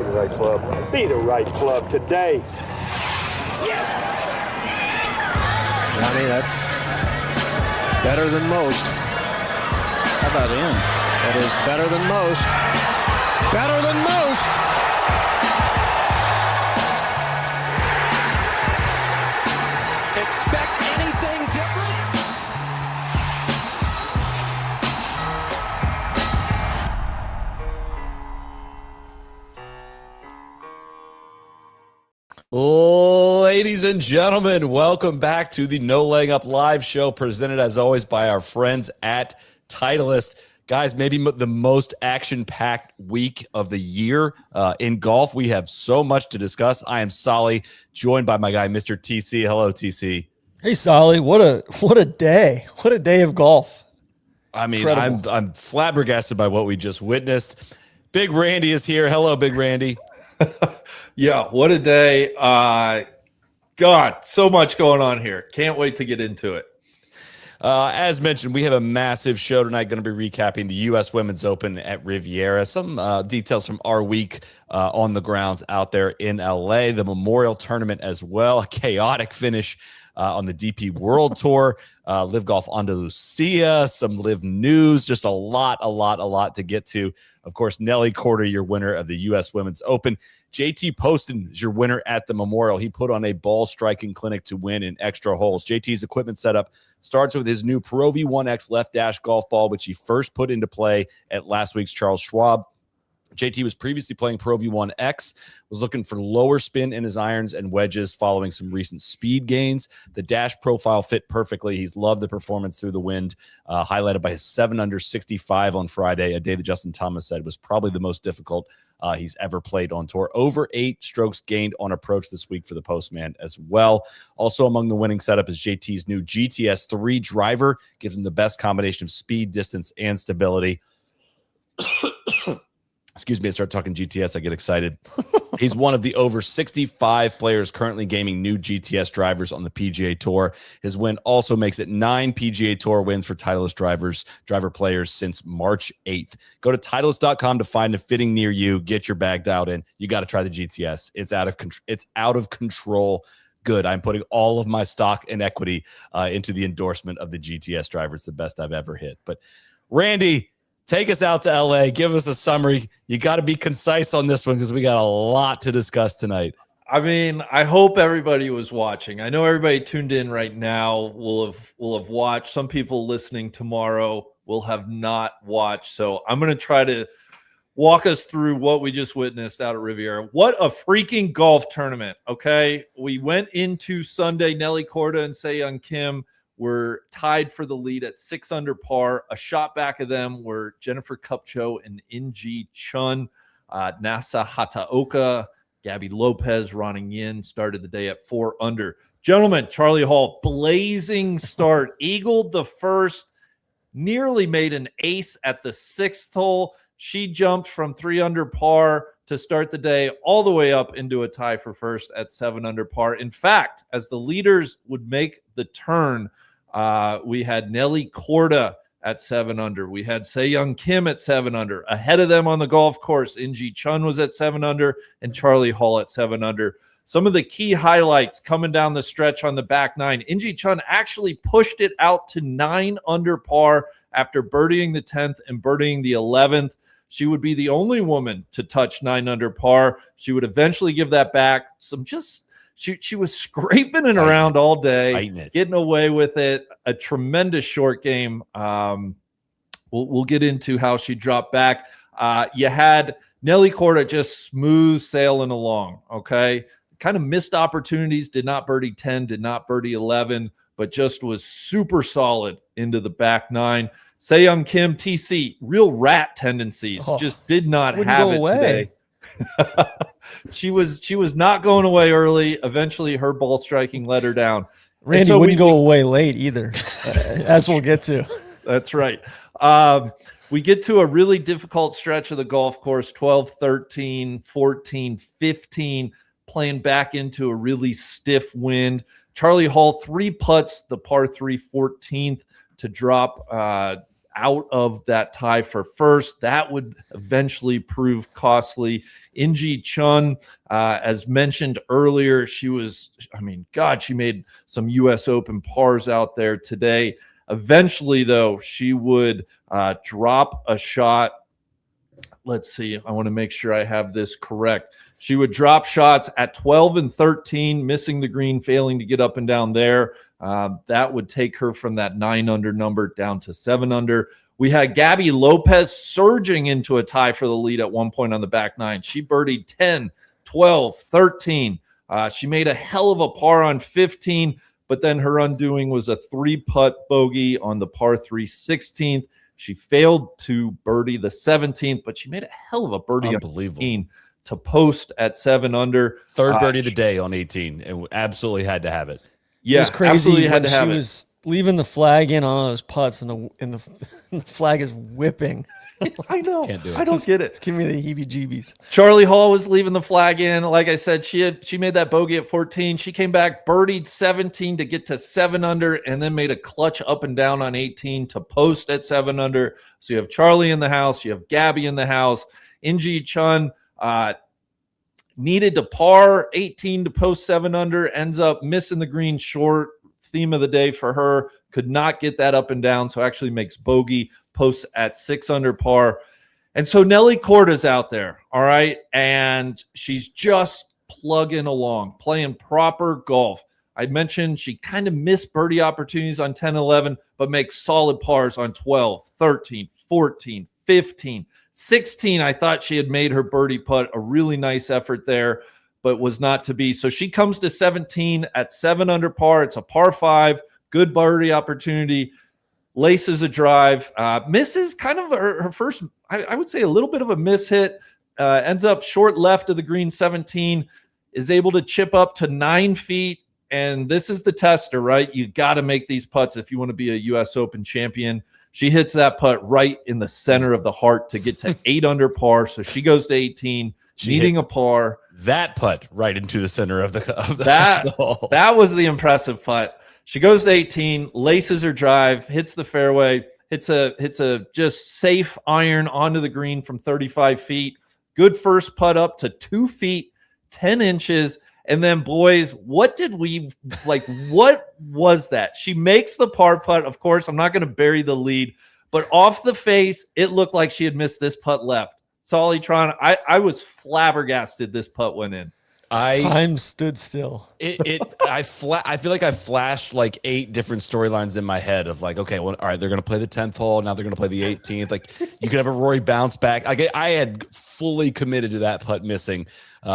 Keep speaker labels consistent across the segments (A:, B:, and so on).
A: Be the right club. Be the right club today. Yes!
B: Johnny, that's better than most.
C: How about in?
B: That is better than most. Better than most!
D: Expect anything different?
C: Ladies and gentlemen, welcome back to the No Laying Up live show, presented as always by our friends at Titleist. Guys, maybe the most action-packed week of the year in golf. We have so much to discuss. I am Soly, joined by my guy, Mr. TC. Hello, TC.
E: Hey, Soly. What a day. What a day of golf.
C: I mean,
E: Incredible.
C: I'm flabbergasted by what we just witnessed. Big Randy is here. Hello, Big Randy.
F: Yeah, what a day. God, so much going on here. Can't wait to get into it.
C: As mentioned, we have a massive show tonight. Going to be recapping the U.S. Women's Open at Riviera. Some details from our week on the grounds out there in L.A. The Memorial Tournament as well. A chaotic finish on the DP World Tour. Live Golf Andalusia. Some live news. Just a lot to get to. Of course, Nelly Korda, your winner of the U.S. Women's Open. JT Poston is your winner at the Memorial. He put on a ball striking clinic to win in extra holes. JT's equipment setup starts with his new Pro V1X left dash golf ball, which he first put into play at last week's Charles Schwab. JT was previously playing Pro V1X, was looking for lower spin in his irons and wedges following some recent speed gains. The dash profile fit perfectly. He's loved the performance through the wind, highlighted by his 7 under 65 on Friday, a day that Justin Thomas said was probably the most difficult he's ever played on tour. Over 8 strokes gained on approach this week for the Postman as well. Also among the winning setup is JT's new GTS 3 driver. Gives him the best combination of speed, distance, and stability. Excuse me, I start talking GTS, I get excited. He's one of the over 65 players currently gaming new GTS drivers on the PGA Tour. His win also makes it 9 PGA Tour wins for Titleist driver players since March 8th. Go to Titleist.com to find a fitting near you. Get your bag dialed in. You got to try the GTS. It's out of control. Good. I'm putting all of my stock and equity into the endorsement of the GTS driver. It's the best I've ever hit. But Randy, take us out to LA. Give us a summary. You got to be concise on this one because we got a lot to discuss tonight.
F: I mean, I hope everybody was watching. I know everybody tuned in right now will have watched. Some people listening tomorrow will have not watched. So I'm going to try to walk us through what we just witnessed out at Riviera. What a freaking golf tournament, okay? We went into Sunday. Nelly Korda and Se-Young Kim were tied for the lead at 6 under par. A shot back of them were Jennifer Kupcho and In-Gee Chun. Nasa Hataoka, Gabby Lopez, Ronnie Yin started the day at 4 under. Gentlemen, Charlie Hall, blazing start. Eagled the first, nearly made an ace at the 6th hole. She jumped from 3 under par to start the day all the way up into a tie for first at 7 under par. In fact, as the leaders would make the turn, we had Nelly Korda at 7 under. We had Se-Young Kim at 7 under. Ahead of them on the golf course, In-Gee Chun was at 7 under and Charlie Hall at 7 under. Some of the key highlights coming down the stretch on the back nine. In-Gee Chun actually pushed it out to 9 under par after birdieing the 10th and birdieing the 11th. She would be the only woman to touch 9 under par. She would eventually give that back. She was scraping it around all day, getting away with it. A tremendous short game. We'll get into how she dropped back. You had Nelly Korda just smooth sailing along, okay? Kind of missed opportunities, did not birdie 10, did not birdie 11, but just was super solid into the back nine. Se-Young Kim, TC, real rat tendencies, just did not have it today. She was not going away early. Eventually, her ball striking let her down.
E: Randy so wouldn't go away late either, as we'll get to.
F: That's right. We get to a really difficult stretch of the golf course, 12, 13, 14, 15, playing back into a really stiff wind. Charlie Hall, 3 putts, the par 3 14th to drop out of that tie for first. That would eventually prove costly. Inji Chun, as mentioned earlier, she made some U.S. Open pars out there today. Eventually, though, she would drop a shot. Let's see. I want to make sure I have this correct. She would drop shots at 12 and 13, missing the green, failing to get up and down there. That would take her from that 9 under number down to 7 under. We had Gabby Lopez surging into a tie for the lead at one point on the back nine. She birdied 10, 12, 13. She made a hell of a par on 15, but then her undoing was a 3-putt bogey on the par 3 16th. She failed to birdie the 17th, but she made a hell of a birdie on 18 to post at 7 under.
C: Third birdie of the day on 18, and absolutely had to have it.
E: Yeah, it was crazy when she was leaving the flag in on all those putts, and the flag is whipping.
F: I know.
C: Can't do it.
F: I don't get it.
E: It's giving me the heebie-jeebies.
F: Charlie Hall was leaving the flag in. Like I said, she made that bogey at 14. She came back, birdied 17 to get to 7 under, and then made a clutch up and down on 18 to post at 7 under. So you have Charlie in the house. You have Gabby in the house. Inji Chun needed to par 18 to post 7 under, ends up missing the green short. Theme of the day for her. Could not get that up and down, so actually makes bogey, posts at 6 under par. And so Nelly Corda's out there, all right? And she's just plugging along, playing proper golf. I mentioned she kind of missed birdie opportunities on 10, 11, but makes solid pars on 12, 13, 14, 15, 16. I thought she had made her birdie putt, a really nice effort there, but was not to be. So she comes to 17 at 7 under par. It's a par 5, good birdie opportunity. Laces a drive, misses kind of her first, I would say a little bit of a miss hit, ends up short left of the green 17, is able to chip up to 9 feet. And this is the tester, right? You got to make these putts if you want to be a U.S. Open champion. She hits that putt right in the center of the heart to get to 8 under par. So she goes to 18, needing a par.
C: That putt right into the center of the hole.
F: That was the impressive putt. She goes to 18, laces her drive, hits the fairway, hits a just safe iron onto the green from 35 feet. Good first putt up to 2 feet, 10 inches. And then, boys, what was that? She makes the par putt. Of course, I'm not going to bury the lead, but off the face, it looked like she had missed this putt left. Soly Tron, I was flabbergasted this putt went in.
E: Time stood still.
C: I feel like I flashed like 8 different storylines in my head of like, okay, well, all right, they're going to play the 10th hole. Now they're going to play the 18th. Like you could have a Rory bounce back. I had fully committed to that putt missing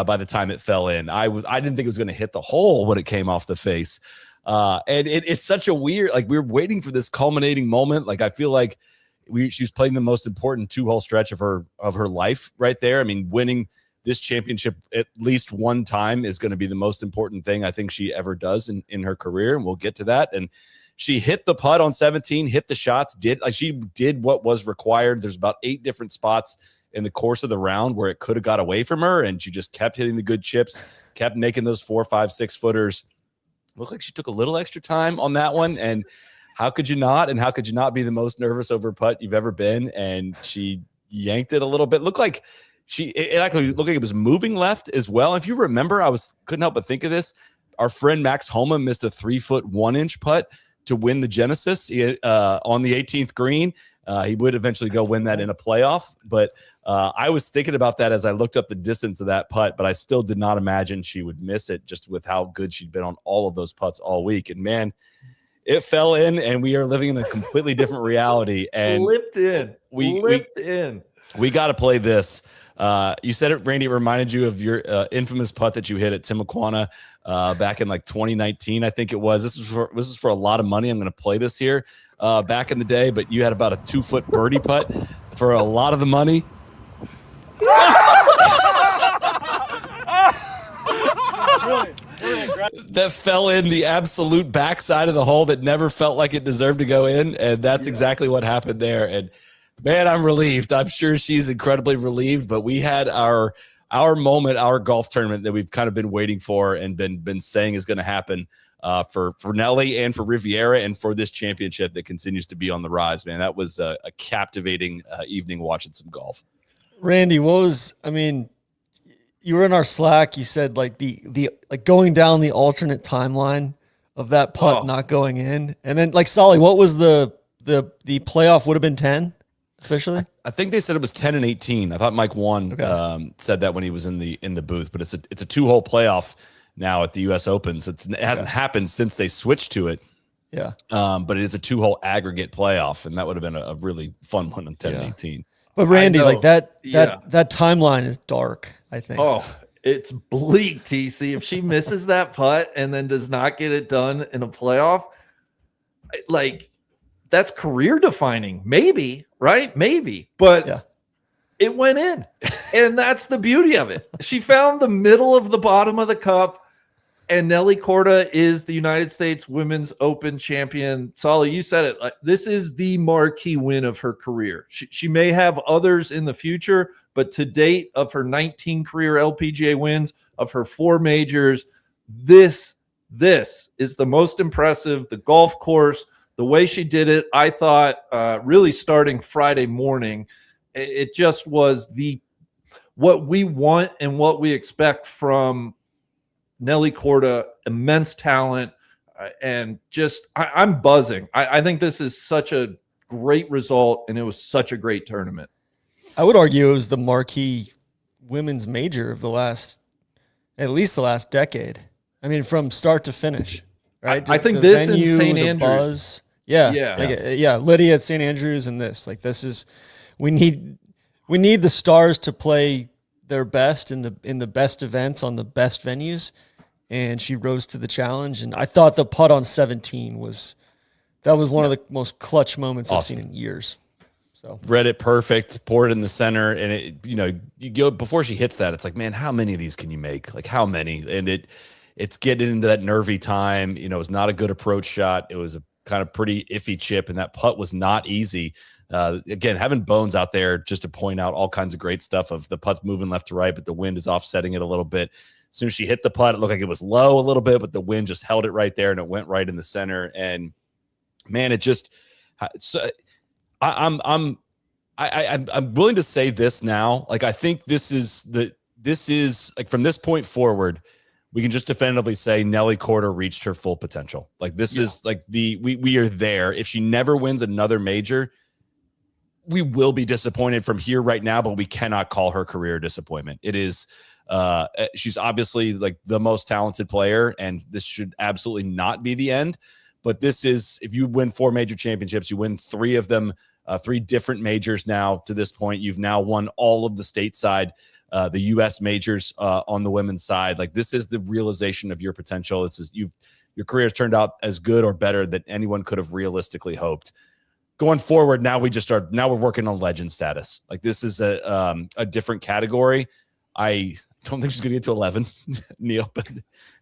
C: by the time it fell in. I didn't think it was going to hit the hole when it came off the face. And it's such a weird, like we were waiting for this culminating moment. Like I feel like she was playing the most important 2-hole stretch of her life right there. I mean, winning this championship at least one time is going to be the most important thing I think she ever does in her career. And we'll get to that. And she hit the putt on 17, hit the shots, she did what was required. There's about 8 different spots in the course of the round where it could have got away from her. And she just kept hitting the good chips, kept making those 4, 5, 6 footers. Looked like she took a little extra time on that one. And how could you not? And how could you not be the most nervous over putt you've ever been? And she yanked it a little bit. Looked like it actually looked like it was moving left as well. If you remember, couldn't help but think of this. Our friend Max Homa missed a 3-foot 1-inch putt to win the Genesis on the 18th green. He would eventually go win that in a playoff. But I was thinking about that as I looked up the distance of that putt, but I still did not imagine she would miss it just with how good she'd been on all of those putts all week. And man, it fell in, and we are living in a completely different reality. And
F: Lipped in.
C: We got to play this. You said it, Randy. It reminded you of your infamous putt that you hit at Timuquana back in like 2019, I think it was. This is for a lot of money. I'm going to play this here back in the day, but you had about a 2-foot birdie putt for a lot of the money. That fell in the absolute backside of the hole that never felt like it deserved to go in, and that's exactly what happened there. And man, I'm relieved. I'm sure she's incredibly relieved, but we had our moment, our golf tournament that we've kind of been waiting for and been saying is going to happen for Nelly and for Riviera and for this championship that continues to be on the rise, man. That was a captivating evening watching some golf.
E: Randy, you were in our Slack. You said like the going down the alternate timeline of that putt not going in, and then like Soly, what was the playoff would have been 10 officially? I
C: think they said it was 10 and 18. I thought Mike said that when he was in the booth, but it's a 2-hole playoff now at the U.S. Open, so it hasn't happened since they switched to it.
E: Yeah.
C: But it is a 2-hole aggregate playoff, and that would have been a really fun one on 10 and 18.
E: But Randy, like that timeline is dark, I think.
F: Oh, it's bleak, TC. If she misses that putt and then does not get it done in a playoff, like that's career defining. Maybe, right? Maybe. But it went in. And that's the beauty of it. She found the middle of the bottom of the cup. And Nelly Korda is the United States Women's Open champion. Soly, you said it. Like, this is the marquee win of her career. She may have others in the future, but to date, of her 19 career LPGA wins, of her 4 majors, this is the most impressive. The golf course, the way she did it, I thought, really starting Friday morning, it just was what we want and what we expect from Nelly Korda. Immense talent, and just I'm buzzing. I think this is such a great result, and it was such a great tournament.
E: I would argue it was the marquee women's major of at least the last decade. I mean, from start to finish, right?
F: I think this in St. Andrews.
E: Buzz, Lydia at St. Andrews, and this is we need the stars to play their best in the best events on the best venues, and she rose to the challenge. And I thought the putt on 17 was one of the most clutch moments I've seen in years. So
C: read it perfect, poured it in the center, and it, you go before she hits that, it's like, man, how many of these can you make? Like, how many? And it's getting into that nervy time. It's not a good approach shot. It was a kind of pretty iffy chip, and that putt was not easy. Again, having Bones out there just to point out all kinds of great stuff of the putts moving left to right, but the wind is offsetting it a little bit. As soon as she hit the putt, it looked like it was low a little bit, but the wind just held it right there, and it went right in the center. And man, it just I'm willing to say this now. Like, I think this is like from this point forward, we can just definitively say Nelly Korda reached her full potential. Like, this is like we are there. If she never wins another major, we will be disappointed from here right now, but we cannot call her career disappointment. It is, she's obviously like the most talented player, and this should absolutely not be the end. But this is, if you win 4 major championships, you win 3 of them, 3 different majors now to this point. You've now won all of the stateside, the U.S. majors on the women's side. Like, this is the realization of your potential. This is your career has turned out as good or better than anyone could have realistically hoped. Going forward, now we're working on legend status. Like, this is a different category. I don't think she's going to get to 11, Neil, but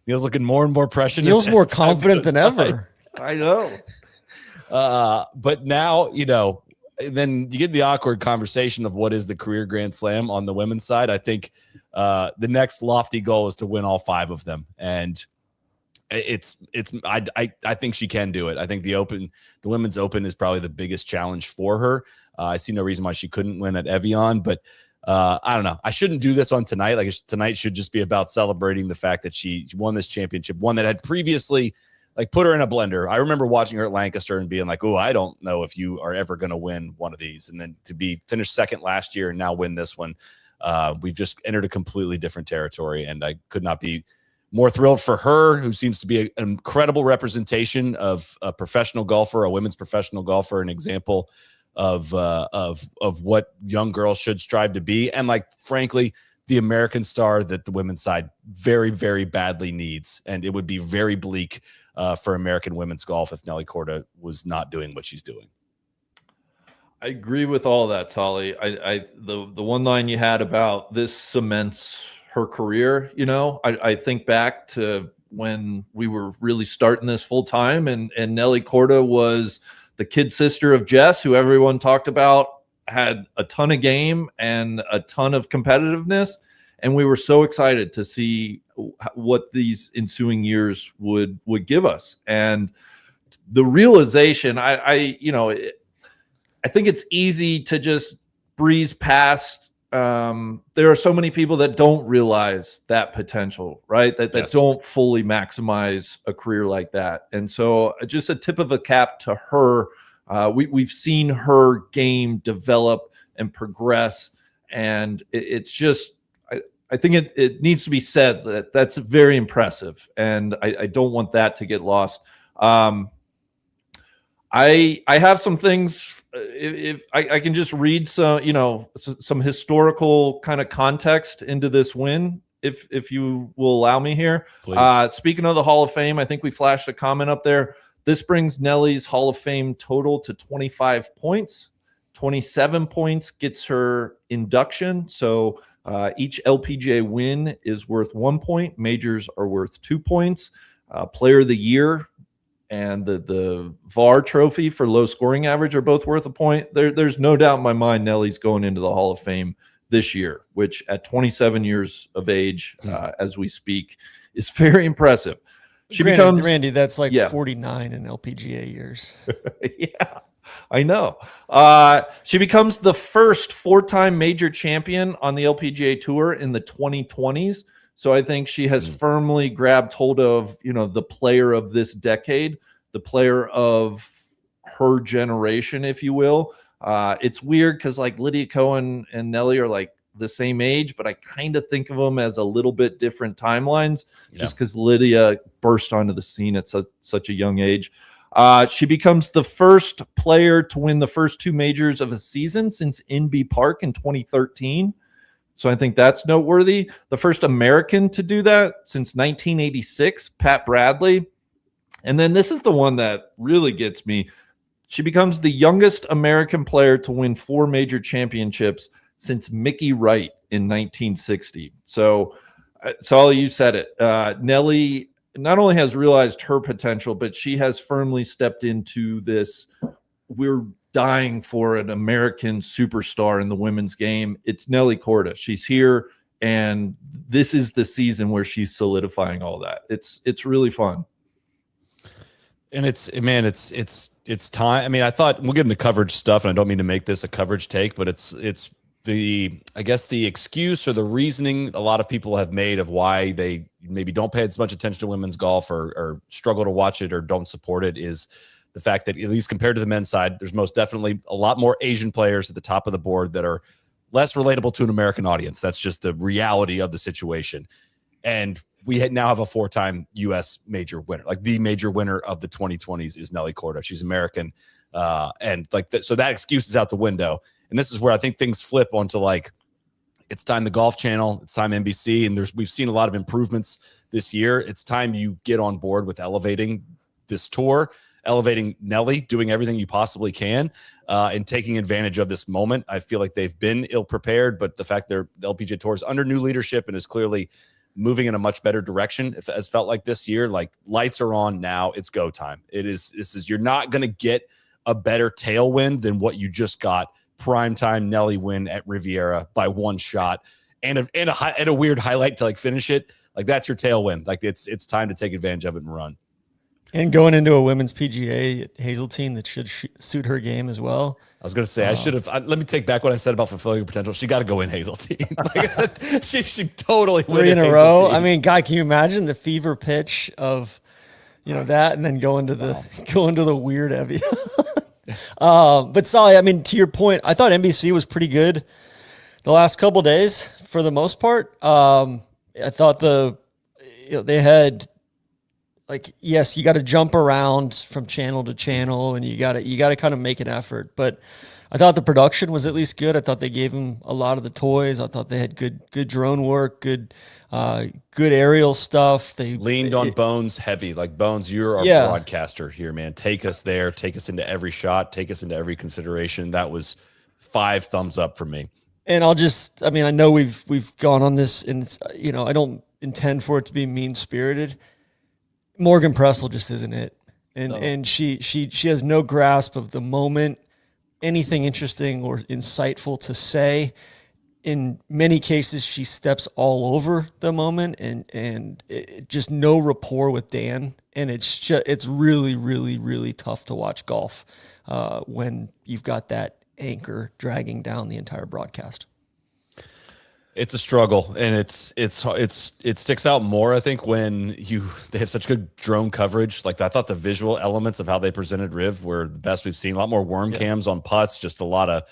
C: Neil's looking more and more precious.
E: Neil's more confident than ever.
F: I know.
C: But now, then you get the awkward conversation of what is the career Grand Slam on the women's side. I think the next lofty goal is to win all 5 of them. And I think she can do it. I think the women's open is probably the biggest challenge for her. I see no reason why she couldn't win at Evian, but I don't know. I shouldn't do this on tonight. Like, tonight should just be about celebrating the fact that she won this championship, one that had previously like put her in a blender. I remember watching her at Lancaster and being like, oh, I don't know if you are ever going to win one of these. And then to be finished second last year and now win this one, we've just entered a completely different territory. And I could not be more thrilled for her, who seems to be an incredible representation of a professional golfer, a women's professional golfer, an example of what young girls should strive to be. And like, frankly, the American star that the women's side very, very badly needs. And it would be very bleak for American women's golf if Nelly Korda was not doing what she's doing.
F: I agree with all that, Soly. The one line you had about this cements her career, I think back to when we were really starting this full time, and Nelly Korda was the kid sister of Jess, who everyone talked about, had a ton of game and a ton of competitiveness. And we were so excited to see what these ensuing years would give us. And the realization, I think it's easy to just breeze past. There are so many people that don't realize that potential, right? That don't fully maximize a career like that. And so just a tip of a cap to her. We've seen her game develop and progress. And it's just, I think it needs to be said that that's very impressive. And I don't want that to get lost. I have some things. If I can just read some historical kind of context into this win, if you will allow me here. Speaking of the Hall of Fame, I think we flashed a comment up there. This brings Nelly's Hall of Fame total to 25 points. 27 points gets her induction. So each LPGA win is worth 1 point. Majors are worth 2 points. Player of the Year and the VAR trophy for low scoring average are both worth a point. There's no doubt in my mind Nelly's going into the Hall of Fame this year, which at 27 years of age, as we speak, is very impressive.
E: Randy, that's like 49 in LPGA years.
F: Yeah, I know. She becomes the first 4-time major champion on the LPGA Tour in the 2020s. So I think she has firmly grabbed hold of, the player of this decade, the player of her generation, if you will. It's weird because like Lydia Ko and Nelly are like the same age, but I kind of think of them as a little bit different timelines just because Lydia burst onto the scene at such a young age. She becomes the first player to win the first 2 majors of a season since Inby Park in 2013. So I think that's noteworthy. The first American to do that since 1986, Pat Bradley. And then this is the one that really gets me. She becomes the youngest American player to win 4 major championships since Mickey Wright in 1960. So, Soly, you said it. Nelly not only has realized her potential, but she has firmly stepped into this. We're dying for an American superstar in the women's game. It's Nelly Korda. She's here, and this is the season where she's solidifying all that. It's really fun.
C: And it's time. I mean, I thought we'll get into coverage stuff, and I don't mean to make this a coverage take, but it's the excuse or the reasoning a lot of people have made of why they maybe don't pay as much attention to women's golf or struggle to watch it or don't support it is the fact that, at least compared to the men's side, there's most definitely a lot more Asian players at the top of the board that are less relatable to an American audience. That's just the reality of the situation. And we now have a 4-time U.S. major winner. Like, the major winner of the 2020s is Nelly Korda. She's American. And like so that excuse is out the window. And this is where I think things flip onto, like, it's time the Golf Channel, it's time NBC, and we've seen a lot of improvements this year. It's time you get on board with elevating this tour, elevating Nelly, doing everything you possibly can, and taking advantage of this moment. I feel like they've been ill-prepared, but the fact the LPGA Tour is under new leadership and is clearly moving in a much better direction, if it has felt like this year, like, lights are on now. It's go time. You're not going to get a better tailwind than what you just got. Primetime Nelly win at Riviera by 1 shot and a weird highlight to like finish it. Like, that's your tailwind. Like, it's time to take advantage of it and run.
E: And going into a women's PGA at Hazeltine that should suit her game as well.
C: I was going to say, I should have. Let me take back what I said about fulfilling her potential. She got to go in Hazeltine. Like, she totally
E: 3 in a row. I mean, God, can you imagine the fever pitch of, that, and then go into the weird Evie. But Soly, I mean, to your point, I thought NBC was pretty good the last couple of days for the most part. I thought they had, like, yes, you got to jump around from channel to channel, and you got to kind of make an effort. But I thought the production was at least good. I thought they gave them a lot of the toys. I thought they had good drone work, good aerial stuff. They
C: leaned on Bones heavy. Like, Bones, you're our broadcaster here, man. Take us there. Take us into every shot. Take us into every consideration. That was 5 thumbs up for me.
E: And I know we've gone on this, and it's, I don't intend for it to be mean-spirited. Morgan Pressel just isn't it. And she has no grasp of the moment, anything interesting or insightful to say. in many cases, she steps all over the moment, and just no rapport with Dan. And it's really, really, really tough to watch golf when you've got that anchor dragging down the entire broadcast.
C: It's a struggle, and it sticks out more, I think, when they have such good drone coverage. Like, I thought the visual elements of how they presented Riv were the best we've seen. A lot more worm cams on putts, just a lot of,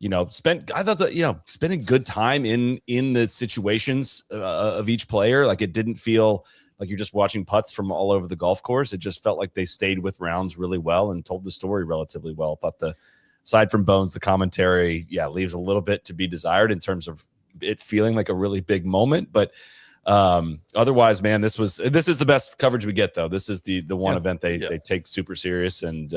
C: I thought that, spending good time in the situations of each player. Like, it didn't feel like you're just watching putts from all over the golf course. It just felt like they stayed with rounds really well and told the story relatively well. I thought aside from Bones, the commentary, leaves a little bit to be desired in terms of it feeling like a really big moment, but otherwise, man, this is the best coverage we get, though. This is the one event they take super serious and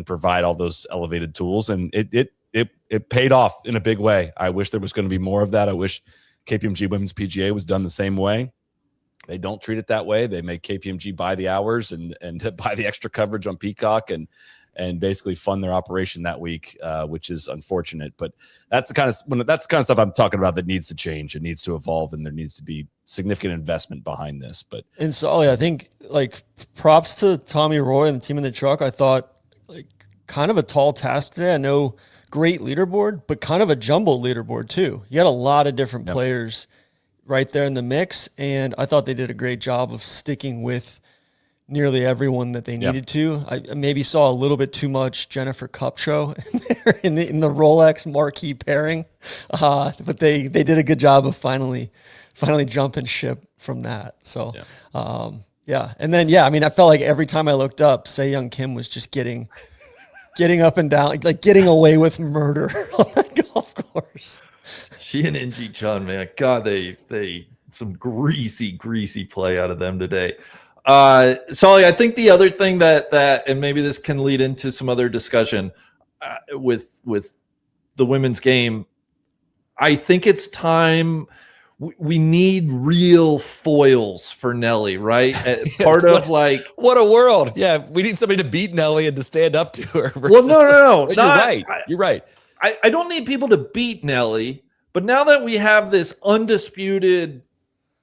C: provide all those elevated tools, and it paid off in a big way. I wish there was going to be more of that. I wish KPMG Women's PGA was done the same way. They don't treat it that way. They make KPMG buy the hours and buy the extra coverage on Peacock and basically fund their operation that week, which is unfortunate. But that's the kind of stuff I'm talking about that needs to change. It needs to evolve, and there needs to be significant investment behind this. But
E: and Soly, I think, like, props to Tommy Roy and the team in the truck. I thought, like, kind of a tall task today. I know, great leaderboard, but kind of a jumbled leaderboard too. You had a lot of different players right there in the mix, and I thought they did a great job of sticking with nearly everyone that they needed to. I maybe saw a little bit too much Jennifer Kupcho in the Rolex marquee pairing, but they did a good job of finally jumping ship from that. So, and then I mean, I felt like every time I looked up, Young Kim was just getting up and down, like getting away with murder on that golf course.
F: She and NG Chun, man, God, they some greasy play out of them today. Soly, I think the other thing that and maybe this can lead into some other discussion with the women's game, I think it's time we need real foils for Nelly, right? Part of like,
C: what a world. Yeah, we need somebody to beat Nelly and to stand up to her.
F: Well, no.
C: You're right.
F: I don't need people to beat Nelly, but now that we have this undisputed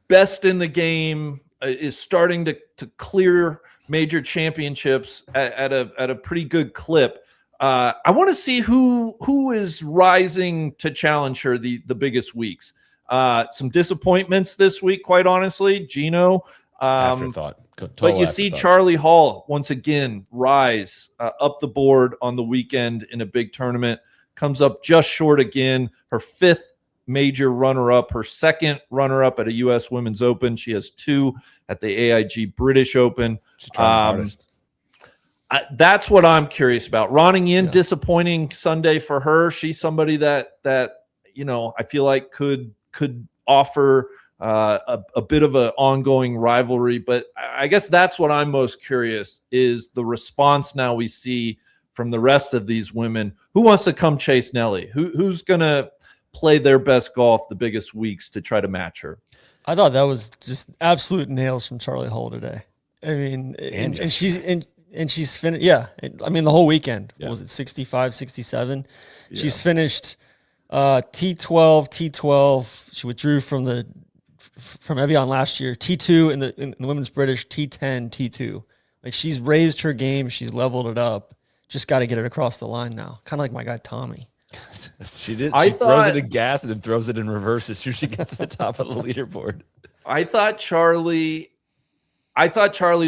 F: best in the game, is starting to clear major championships at a pretty good clip. I want to see who is rising to challenge her the biggest weeks. Some disappointments this week, quite honestly. Gino,
C: afterthought.
F: But you see Charlie Hall once again rise up the board on the weekend in a big tournament. Comes up just short again. Her fifth major runner-up, her second runner-up at a U.S. Women's Open. She has two at the AIG British Open. That's what I'm curious about. Ronning Yin, disappointing Sunday for her. She's somebody that I feel like could offer a bit of an ongoing rivalry. But I guess that's what I'm most curious is the response now we see from the rest of these women. Who wants to come chase Nelly? Who's going to play their best golf the biggest weeks to try to match her?
E: I thought that was just absolute nails from Charlie Hall today. I mean, and she's finished. Yeah. I mean, the whole weekend, was it 65, 67? Yeah. She's finished T12. She withdrew from Evian last year. T2 in the women's British, T10, T2. Like, she's raised her game. She's leveled it up. Just got to get it across the line now. Kind of like my guy, Tommy.
C: She did. She throws it in gas and then throws it in reverse as soon as she gets to the top of the leaderboard.
F: I thought Charlie's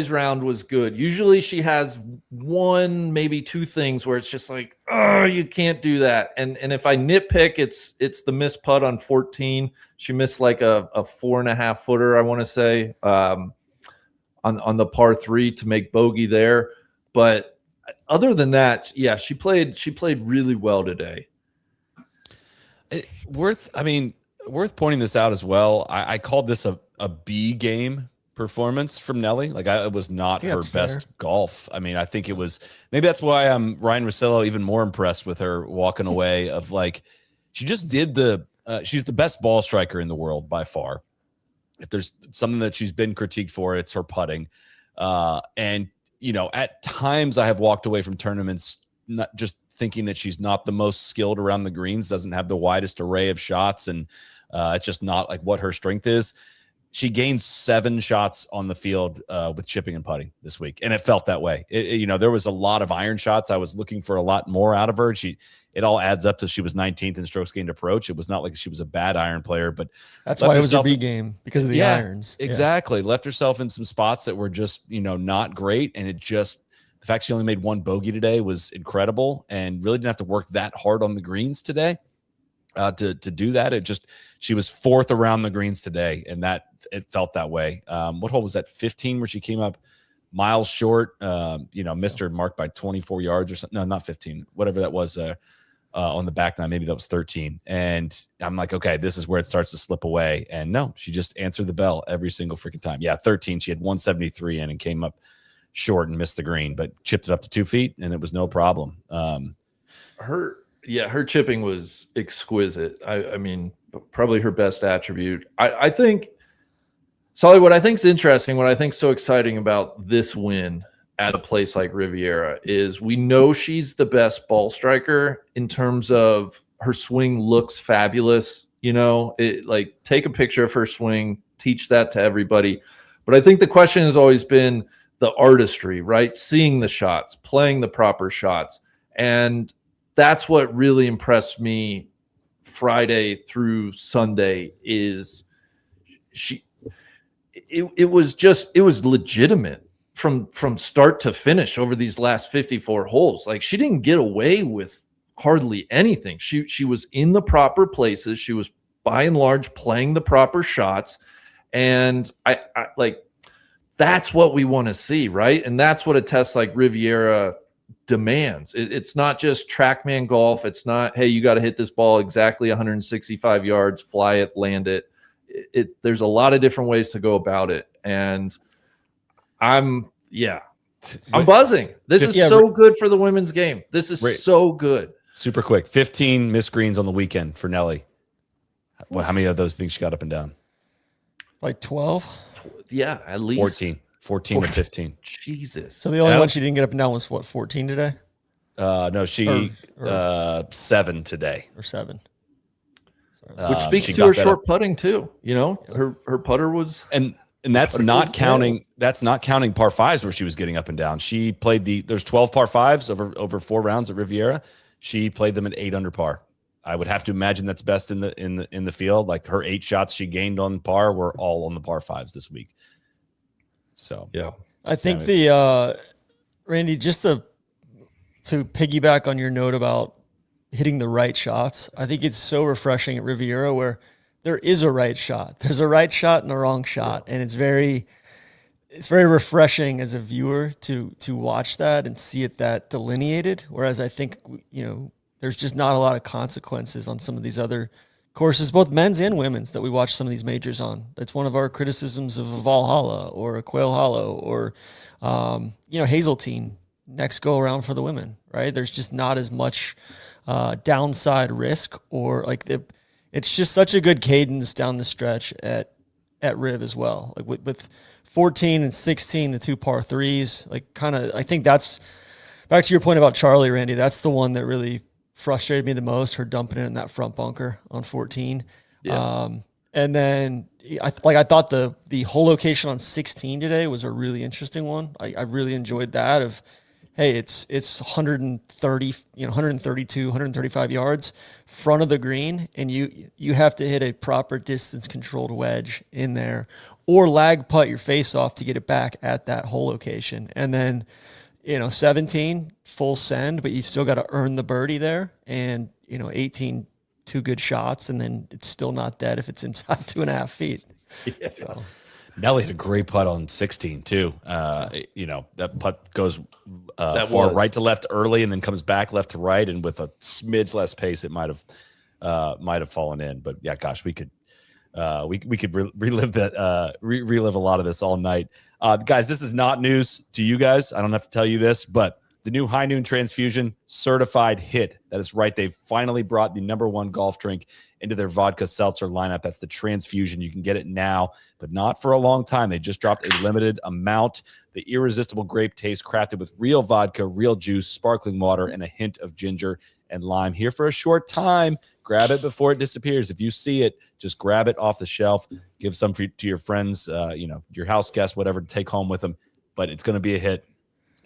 F: round was good. Usually she has one, maybe two things where it's just like, oh, you can't do that. And if I nitpick, it's the missed putt on 14. She missed like a 4.5 footer, I want to say, on the par 3 to make bogey there. But other than that, she played really well today.
C: Worth pointing this out as well. I called this a B game performance from Nelly. Like, it was not her best golf. I mean, I think it was, maybe that's why I'm Ryan Russillo even more impressed with her walking away of, like, she just did she's the best ball striker in the world by far. If there's something that she's been critiqued for, it's her putting. And at times I have walked away from tournaments not just thinking that she's not the most skilled around the greens, doesn't have the widest array of shots, and it's just not like what her strength is. She gained 7 shots on the field with chipping and putting this week, and it felt that way. There was a lot of iron shots. I was looking for a lot more out of her. It all adds up to she was 19th in strokes gained approach. It was not like she was a bad iron player, but
E: that's why it was a B game, because of the irons.
C: Exactly. Yeah. Left herself in some spots that were just, not great. And the fact she only made 1 bogey today was incredible, and really didn't have to work that hard on the greens today to do that. She was 4th around the greens today, and that it felt that way. What hole was that? 15, where she came up miles short, missed her mark by 24 yards or something. No, not 15, whatever that was. On the back nine, maybe that was 13. And I'm like, okay, this is where it starts to slip away. And no, she just answered the bell every single freaking time. Yeah, 13. She had 173 in and came up short and missed the green, but chipped it up to 2 feet, and it was no problem.
F: Her chipping was exquisite. I mean, probably her best attribute. I think, Soly, what I think is interesting, what I think is so exciting about this win at a place like Riviera is we know she's the best ball striker in terms of her swing looks fabulous. Take a picture of her swing, teach that to everybody. But I think the question has always been the artistry, right? Seeing the shots, playing the proper shots. And that's what really impressed me Friday through Sunday is it was legitimate from start to finish over these last 54 holes. Like, she didn't get away with hardly anything. She was in the proper places. She was by and large playing the proper shots. And I that's what we want to see, right? And that's what a test like Riviera demands. It's not just TrackMan golf. It's not, hey, you got to hit this ball exactly 165 yards, fly it, land it. There's a lot of different ways to go about it. And I'm buzzing. This is so good for the women's game. This is so good.
C: Super quick. 15 missed greens on the weekend for Nelly. How many of those things she got up and down?
E: Like 12?
F: Yeah, at least
C: 14 or 15.
F: Jesus.
E: So the only one she didn't get up and down was what, 14 today?
C: No, she 7 today.
E: Or 7.
F: Which speaks to her short putting too. Her putter was,
C: and that's not counting. That's not counting par 5s where she was getting up and down. She played there's 12 par 5s over 4 rounds at Riviera. She played them at 8 under par. I would have to imagine that's best in the field. Like, her 8 shots she gained on par were all on the par 5s this week. So
E: yeah, I think Randy, just to piggyback on your note about hitting the right shots, I think it's so refreshing at Riviera where there is a right shot. There's a right shot and a wrong shot, and it's very refreshing as a viewer to watch that and see it that delineated. Whereas I think there's just not a lot of consequences on some of these other courses, both men's and women's, that we watch some of these majors on. That's one of our criticisms of a Valhalla or a Quail Hollow or Hazeltine next go around for the women. Right? There's just not as much downside risk, or it's just such a good cadence down the stretch at Riv as well. Like with 14 and 16, the 2 par 3s, I think that's back to your point about Charlie, Randy. That's the one that really frustrated me the most, her dumping it in that front bunker on 14. Yeah. And then I thought the whole location on 16 today was a really interesting one. I really enjoyed that of, hey, it's 130, 132, 135 yards front of the green, and you have to hit a proper distance controlled wedge in there or lag putt your face off to get it back at that hole location. And then 17 full send, but you still got to earn the birdie there. And 18, 2 good shots, and then it's still not dead if it's inside 2.5 feet.
F: Yeah.
C: So Nelly had a great putt on 16 too. That putt goes right to left early and then comes back left to right, and with a smidge less pace, it might have fallen in. But yeah, gosh, we could relive that, relive a lot of this all night. Guys, this is not news to you guys. I don't have to tell you this, but The new High Noon Transfusion certified hit. That is right. They've finally brought the #1 golf drink into their vodka seltzer lineup. That's the Transfusion. You can get it now, but not for a long time. They just dropped a limited amount. The irresistible grape taste crafted with real vodka, real juice, sparkling water, and a hint of ginger and lime. Here for a short time. Grab it before it disappears. If you see it, just grab it off the shelf. Give some to your friends, your house guests, whatever, to take home with them. But it's going to be a hit.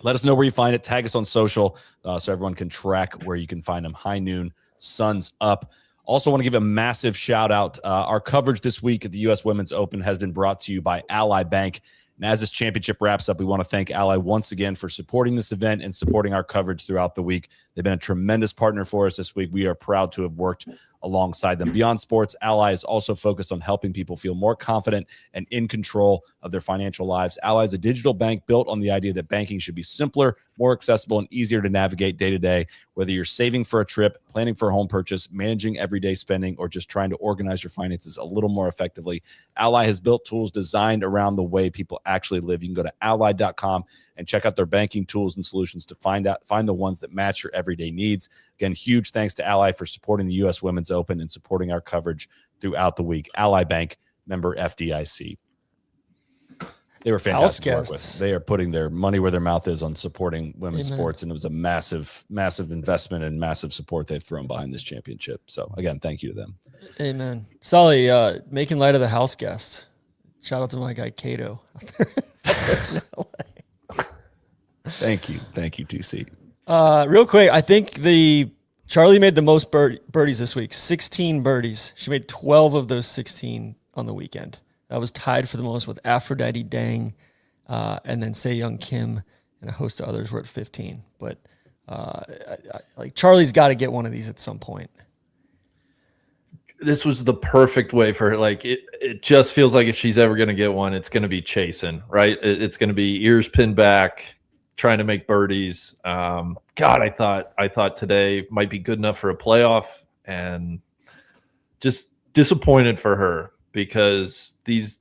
C: Let us know where you find it. Tag us on social so everyone can track where you can find them. High Noon, Suns Up. Also want to give a massive shout out. Our coverage this week at the U.S. Women's Open has been brought to you by Ally Bank. And as this championship wraps up, we want to thank Ally once again for supporting this event and supporting our coverage throughout the week. They've been a tremendous partner for us this week. We are proud to have worked alongside them. Beyond sports, Ally is also focused on helping people feel more confident and in control of their financial lives. Ally is a digital bank built on the idea that banking should be simpler, more accessible, and easier to navigate day to day. Whether you're saving for a trip, planning for a home purchase, managing everyday spending, or just trying to organize your finances a little more effectively, Ally has built tools designed around the way people actually live. You can go to ally.com and check out their banking tools and solutions to find the ones that match your everyday needs. Again, huge thanks to Ally for supporting the U.S. Women's Open and supporting our coverage throughout the week. Ally Bank, member FDIC. They were fantastic to work with. They are putting their money where their mouth is on supporting women's sports, and it was a massive, massive investment and massive support they've thrown behind this championship. So, again, thank you to them.
E: Amen. Soly, making light of the house guests. Shout out to my guy, Cato.
C: Thank you, TC.
E: Real quick, I think Charlie made the most birdies this week, 16 birdies. She made 12 of those 16 on the weekend. That was tied for the most with Aphrodite Dang, and then Se Young Kim, and a host of others were at 15. But Charlie's got to get one of these at some point.
F: This was the perfect way for her. Like it just feels like if she's ever going to get one, it's going to be chasing, right? It's going to be ears pinned back, trying to make birdies. God, I thought today might be good enough for a playoff, and just disappointed for her because these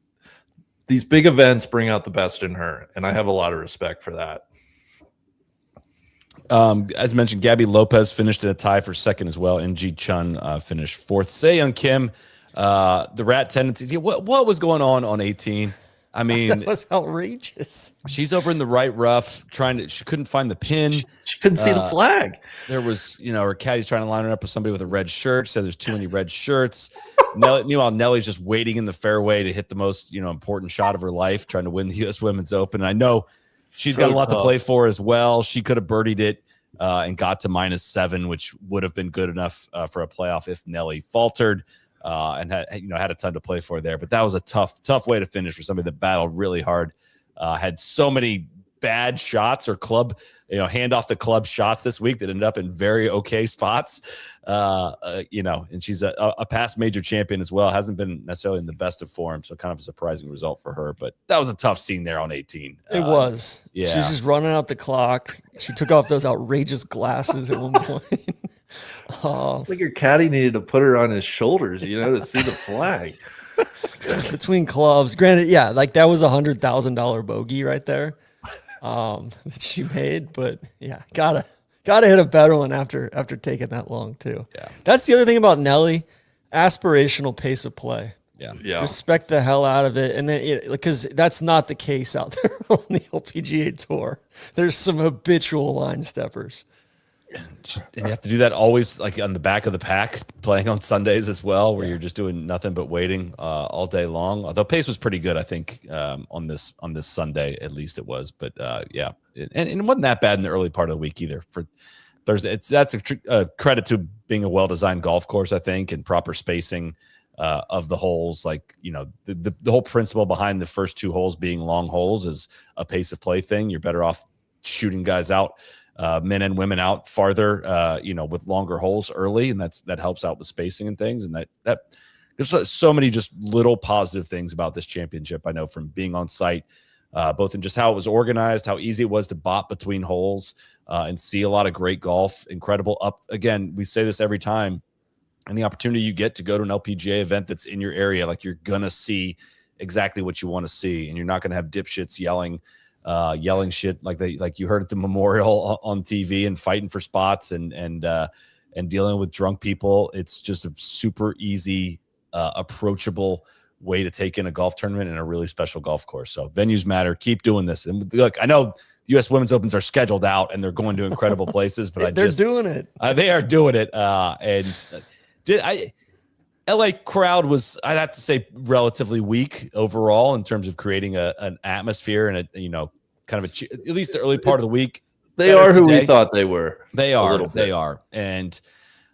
F: big events bring out the best in her, and I have a lot of respect for that.
C: As mentioned, Gabby Lopez finished in a tie for second as well. NG Chun finished fourth. Se Young Kim, the rat tendencies. What was going on 18? I mean,
E: that was outrageous.
C: She's over in the right rough she couldn't find the pin.
F: She couldn't see the flag.
C: There was, her caddy's trying to line her up with somebody with a red shirt. Said there's too many red shirts. Meanwhile, Nelly's just waiting in the fairway to hit the most, important shot of her life, trying to win the U.S. Women's Open. And I know she's got a lot to play for as well. She could have birdied it and got to -7, which would have been good enough for a playoff if Nelly faltered. And had a ton to play for there, but that was a tough way to finish for somebody that battled really hard. Had so many bad shots or hand off the club shots this week that ended up in very okay spots. And she's a past major champion as well. Hasn't been necessarily in the best of form, so kind of a surprising result for her. But that was a tough scene there on 18.
E: It was. Yeah, she's just running out the clock. She took off those outrageous glasses at one point.
F: It's like your caddy needed to put her on his shoulders, to see the flag.
E: Just between clubs. Granted, yeah, that was $100,000 bogey right there that she made. But yeah, gotta hit a better one after taking that long too. Yeah, that's the other thing about Nelly, aspirational pace of play.
C: Yeah.
E: Respect the hell out of it, and then because that's not the case out there on the PGA Tour. There's some habitual line steppers.
C: And you have to do that always, like on the back of the pack, playing on Sundays as well, where you're just doing nothing but waiting all day long. Although pace was pretty good, I think, on this Sunday at least it was. But and it wasn't that bad in the early part of the week either. For Thursday, that's a credit to being a well-designed golf course, I think, and proper spacing of the holes. Like the whole principle behind the first 2 holes being long holes is a pace of play thing. You're better off shooting guys out. Men and women out farther, with longer holes early, and that helps out with spacing and things. And that there's so many just little positive things about this championship. I know from being on site, both in just how it was organized, how easy it was to bop between holes, and see a lot of great golf. Incredible up. Again, we say this every time, and the opportunity you get to go to an LPGA event that's in your area, like you're gonna see exactly what you want to see, and you're not gonna have dipshits yelling yelling shit like you heard at the Memorial on TV and fighting for spots and dealing with drunk people. It's just a super easy, approachable way to take in a golf tournament and a really special golf course. So venues matter. Keep doing this. And look, I know the U.S. Women's Opens are scheduled out and they're going to incredible places, but
E: they're doing it.
C: They are doing it. LA crowd was, I'd have to say, relatively weak overall in terms of creating an atmosphere and kind of at least the early part of the week.
F: They are who we thought they were.
C: They are. And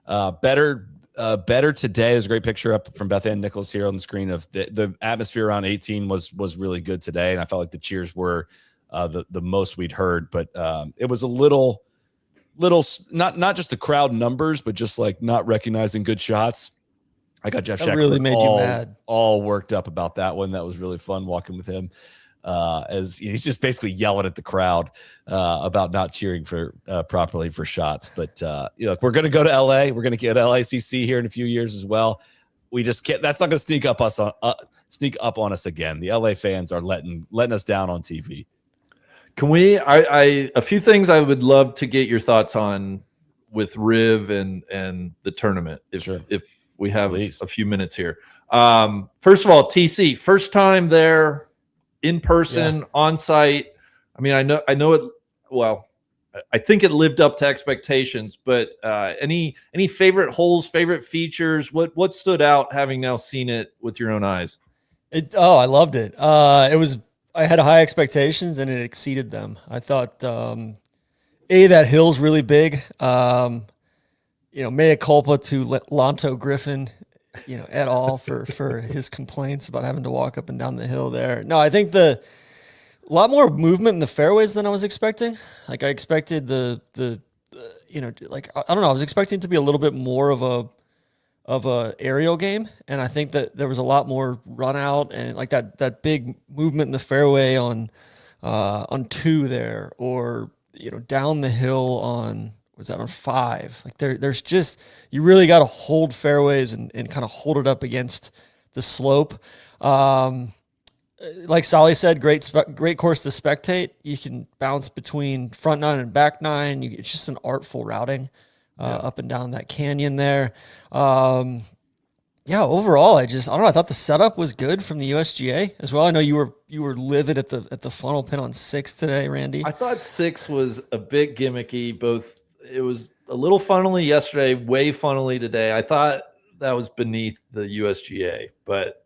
C: better today. There's a great picture up from Beth Ann Nichols here on the screen of the atmosphere around 18 was really good today. And I felt like the cheers were the most we'd heard, but it was a little not just the crowd numbers, but just like not recognizing good shots. I got Jeff Shackford
E: really made you mad.
C: All worked up about that one. That was really fun walking with him. As he's just basically yelling at the crowd about not cheering for properly for shots. But we're going to go to LA. We're going to get LACC here in a few years as well. We just can't. That's not going to sneak up on us again. The LA fans are letting us down on TV.
F: Can we? A few things I would love to get your thoughts on with Riv and the tournament. If we have a few minutes here. First of all, TC, first time there. In person, on site. I mean, I know it. Well, I think it lived up to expectations. But any favorite holes, favorite features? What stood out having now seen it with your own eyes?
E: I loved it. I had high expectations and it exceeded them. I thought that hill's really big. Mea culpa to Lanto Griffin. At all for his complaints about having to walk up and down the hill there. No, I think a lot more movement in the fairways than I was expecting. Like I expected I don't know, I was expecting it to be a little bit more of a aerial game, and I think that there was a lot more run out and like that big movement in the fairway on 2 there, or down the hill on. Was that on 5? Like there's just, you really got to hold fairways and kind of hold it up against the slope. Like Soly said, great course to spectate. You can bounce between front 9 and back 9. It's just an artful routing up and down that canyon there. Overall, I don't know. I thought the setup was good from the USGA as well. I know you were livid at the funnel pin on 6 today, Randy.
F: I thought 6 was a bit gimmicky. It was a little funnily yesterday, way funnily today. I thought that was beneath the USGA, but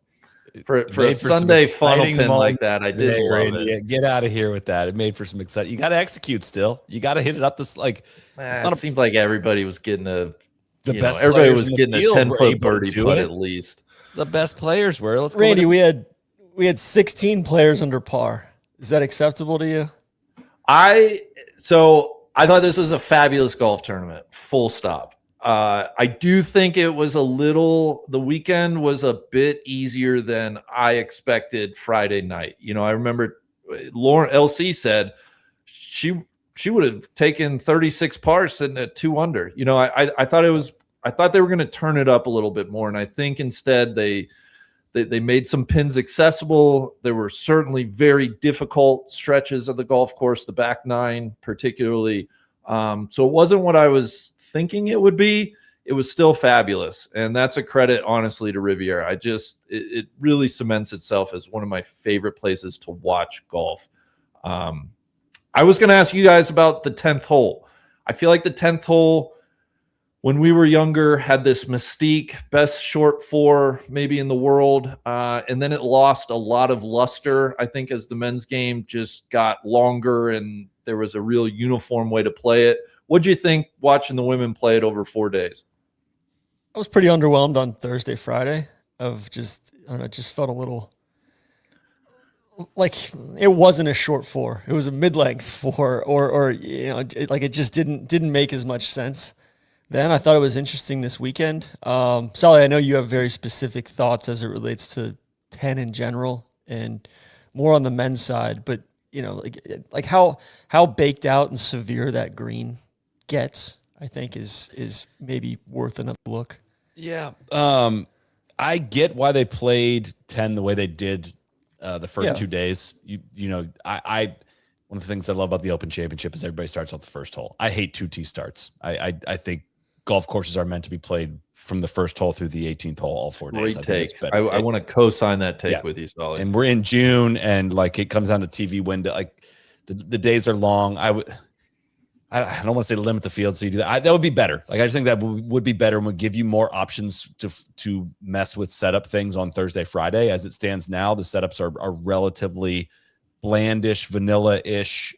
F: for a Sunday funnel pin like that, I did love it.
C: Yeah, get out of here with that. It made for some excitement. You got to execute still. You got to hit it up.
F: It seemed like everybody was getting
C: everybody
F: was getting a 10-foot birdie putt at least.
C: The best players were. Let's go.
E: Randy, we had 16 players under par. Is that acceptable to you?
F: I thought this was a fabulous golf tournament, full stop. I do think it was the weekend was a bit easier than I expected Friday night. I remember Lauren LC said she would have taken 36 pars sitting at 2 under. I thought they were going to turn it up a little bit more. And I think instead they made some pins accessible. There were certainly very difficult stretches of the golf course, the back 9 particularly. So it wasn't what I was thinking it would be. It was still fabulous. And that's a credit, honestly, to Riviera. It really cements itself as one of my favorite places to watch golf. I was going to ask you guys about the 10th hole. I feel like the 10th hole, when we were younger, had this mystique, best short 4 maybe in the world, and then it lost a lot of luster, I think, as the men's game just got longer and there was a real uniform way to play it. What do you think watching the women play it over 4 days?
E: I was pretty underwhelmed on Thursday, Friday. I don't know, it just felt a little like it wasn't a short 4. It was a mid-length 4, or it just didn't make as much sense. Then I thought it was interesting this weekend. Soly, I know you have very specific thoughts as it relates to 10 in general and more on the men's side, but like how baked out and severe that green gets, I think is maybe worth another look.
C: Yeah. I get why they played 10 the way they did the first 2 days. one of the things I love about the Open Championship is everybody starts off the first hole. I hate 2 tee starts. I think golf courses are meant to be played from the first hole through the 18th hole all 4 days.
F: Great take. I want to co-sign that take with you, Soly.
C: And we're in June, and like it comes down to TV window. Like the days are long. I don't want to say limit the field, so you do that. That would be better. Like I just think that would be better and would give you more options to mess with setup things on Thursday, Friday. As it stands now, the setups are relatively blandish, vanilla-ish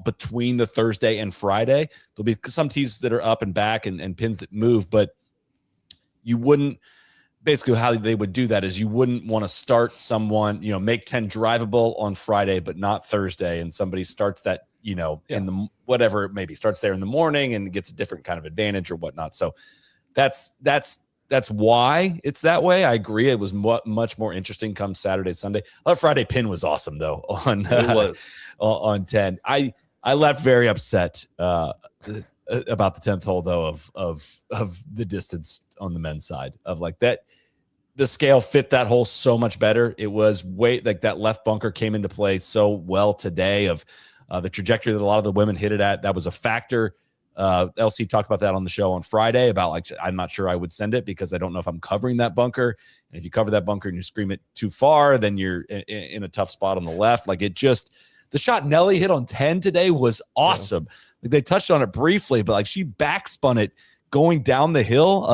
C: between the Thursday and Friday. There'll be some tees that are up and back and pins that move, but you wouldn't basically how they would do that is you wouldn't want to start someone, make 10 drivable on Friday, but not Thursday. And somebody starts that, in the whatever it may be, starts there in the morning and gets a different kind of advantage or whatnot. So that's why it's that way. I agree. It was much more interesting come Saturday, Sunday. Friday pin was awesome though on 10. I left very upset about the 10th hole though of the distance on the men's side of like that. The scale fit that hole so much better. It was like that left bunker came into play so well today of the trajectory that a lot of the women hit it at. That was a factor. LC talked about that on the show on Friday about like, I'm not sure I would send it because I don't know if I'm covering that bunker. And if you cover that bunker and you scream it too far, then you're in a tough spot on the left. Like the shot Nelly hit on 10 today was awesome. Yeah. Like they touched on it briefly, but like she backspun it going down the hill,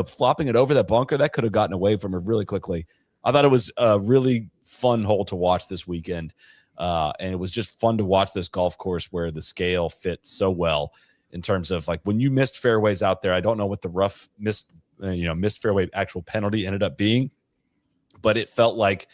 C: flopping it over that bunker. That could have gotten away from her really quickly. I thought it was a really fun hole to watch this weekend. And it was just fun to watch this golf course where the scale fits so well in terms of like when you missed fairways out there. I don't know what the rough missed fairway actual penalty ended up being, but it felt like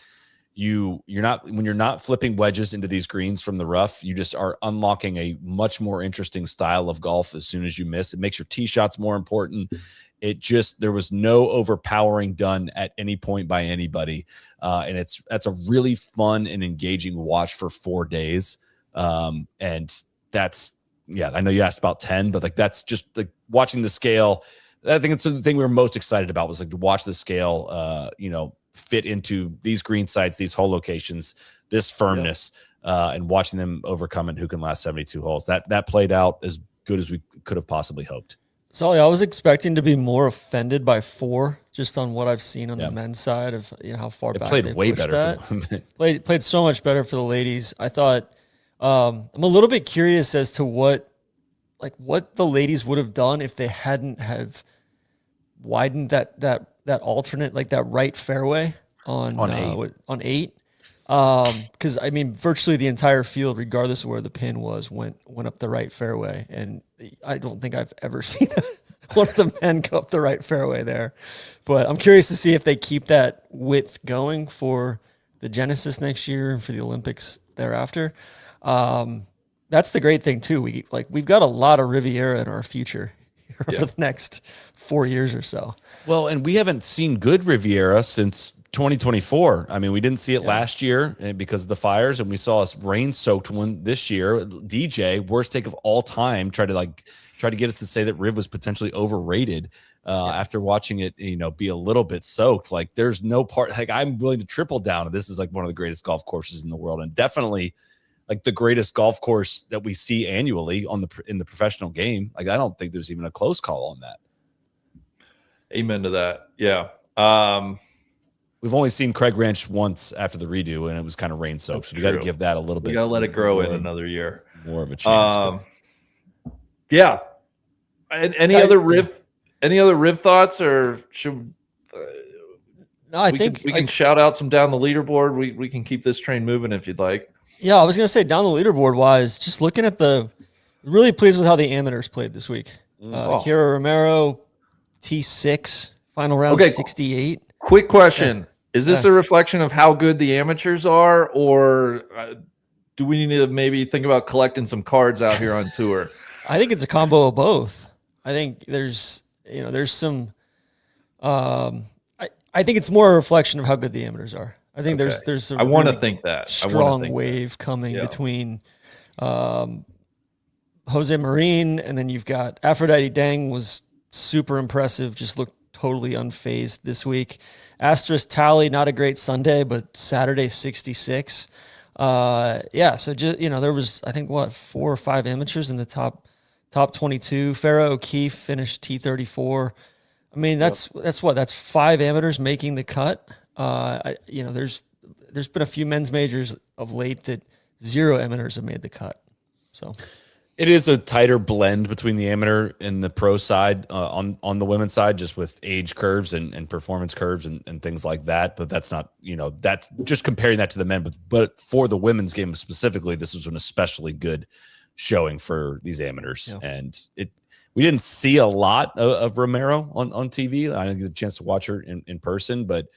C: you're not flipping wedges into these greens from the rough. You just are unlocking a much more interesting style of golf as soon as you miss. It makes your tee shots more important. There was no overpowering done at any point by anybody. And that's a really fun and engaging watch for 4 days. And that's, I know you asked about 10, but like, that's just like watching the scale. I think it's the thing we were most excited about was like to watch the scale, fit into these green sites, these hole locations, this firmness, and watching them overcome and who can last 72 holes. That played out as good as we could have possibly hoped.
E: Soly, I was expecting to be more offended by 4 just on what I've seen on the men's side of how far back
C: played way better
E: that.
C: for them.
E: played so much better for the ladies. I thought I'm a little bit curious as to what the ladies would have done if they hadn't have widened that alternate, like that right fairway on 8. Because I mean, virtually the entire field, regardless of where the pin was, went up the right fairway, and I don't think I've ever seen one of the men go up the right fairway there. But I'm curious to see if they keep that width going for the Genesis next year and for the Olympics thereafter. That's the great thing too. We've got a lot of Riviera in our future over the next 4 years or so.
C: Well, and we haven't seen good Riviera since 2024. I mean, we didn't see it last year because of the fires, and we saw a rain-soaked one this year. DJ, worst take of all time, tried to get us to say that Riv was potentially overrated after watching it, be a little bit soaked. Like, there's no part. Like, I'm willing to triple down. This is like one of the greatest golf courses in the world, and definitely like the greatest golf course that we see annually in the professional game. Like, I don't think there's even a close call on that.
F: Amen to that. Yeah.
C: We've only seen Craig Ranch once after the redo, and it was kind of rain soaked. So we got to give that a little bit.
F: We got to let it grow in another year.
C: More of a chance.
F: Yeah. Any other Riv thoughts, or should?
E: No, I think
F: we can shout out some down the leaderboard. We can keep this train moving if you'd like.
E: Yeah, I was going to say down the leaderboard wise, just looking at really pleased with how the amateurs played this week. Kira Romero, T6, final round 68.
F: Quick question. Is this a reflection of how good the amateurs are, or do we need to maybe think about collecting some cards out here on tour?
E: I think it's a combo of both. I think there's some I think it's more a reflection of how good the amateurs are. I think there's a strong wave coming between Jose Marine, and then you've got Aphrodite Dang was super impressive, just looked totally unfazed this week. Asterisk Tally, not a great Sunday, but Saturday 66. Yeah, so just there was I think 4 or 5 amateurs in the top 22. Farrah O'Keefe finished T34. I mean, that's 5 amateurs making the cut. There's been a few men's majors of late that 0 amateurs have made the cut. So
C: it is a tighter blend between the amateur and the pro side on the women's side, just with age curves and performance curves and things like that. But that's not, that's just comparing that to the men. But for the women's game specifically, this was an especially good showing for these amateurs. Yeah. And we didn't see a lot of Romero on TV. I didn't get a chance to watch her in person, but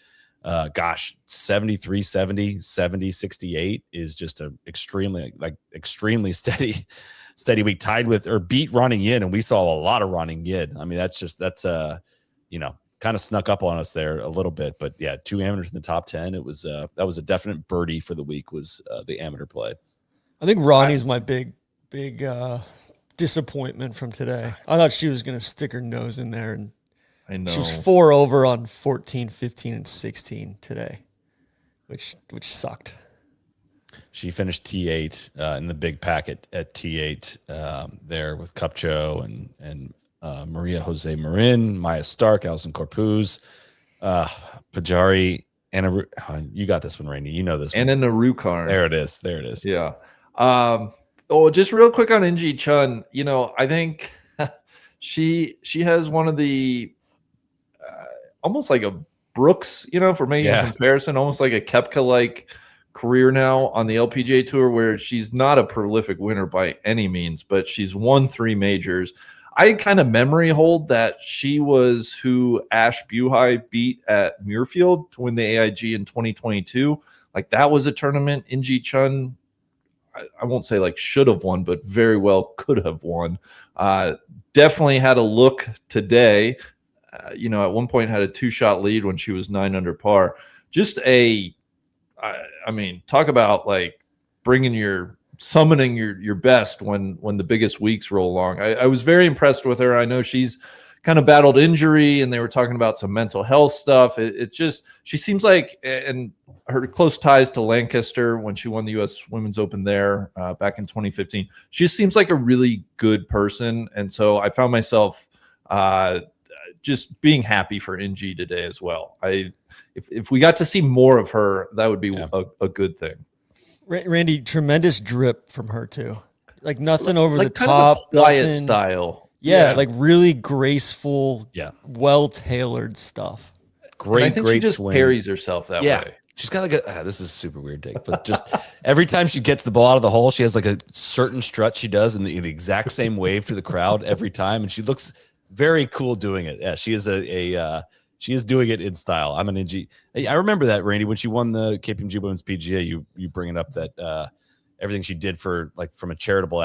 C: 73, 70, 70, 68 is just a extremely steady week, tied with or beat Ronnie Yin. And we saw a lot of Ronnie Yin. I mean, that's kind of snuck up on us there a little bit, but yeah, 2 amateurs in the top 10. It was, that was a definite birdie for the week, was the amateur play.
E: I think Ronnie's my big disappointment from today. I thought she was going to stick her nose in there, and
F: I know
E: she was 4 over on 14, 15, and 16 today, which sucked.
C: She finished T8 in the big packet at T8 there with Cupcho and Maria Jose Marin, Maya Stark, Allison Corpuz, Pajari, Anna. You got this one, Randy. You know this one.
F: Anna Narukar.
C: There it is.
F: Yeah. Just real quick on Inji Chun. I think she has one of the almost like a Brooks, for making a comparison, almost like a Koepka-like career now on the LPGA Tour, where she's not a prolific winner by any means, but she's won 3 majors. I kind of memory hold that she was who Ash Buhai beat at Muirfield to win the AIG in 2022. Like, that was a tournament Inji Chun, I won't say like should have won, but very well could have won. Definitely had a look today. At one point had a 2-shot lead when she was 9 under par. Just talk about like summoning your best when the biggest weeks roll along. I was very impressed with her. I know she's kind of battled injury, and they were talking about some mental health stuff. She seems like, and her close ties to Lancaster when she won the U.S. Women's Open there back in 2015. She just seems like a really good person, and so I found myself just being happy for Inji today as well. If we got to see more of her, that would be a good thing.
E: Randy, tremendous drip from her too. Like nothing over the top,
F: quiet style.
E: Yeah, like really graceful, well-tailored stuff.
C: Great
F: she just
C: swing.
F: Carries herself that way.
C: She's got like this is a super weird take, but just every time she gets the ball out of the hole, she has like a certain strut she does in the exact same wave to the crowd every time, and she looks very cool doing it. Yeah, she is she is doing it in style. I'm an Inji. I remember that, Randy, when she won the KPMG Women's PGA. You bringing up that everything she did for like from a charitable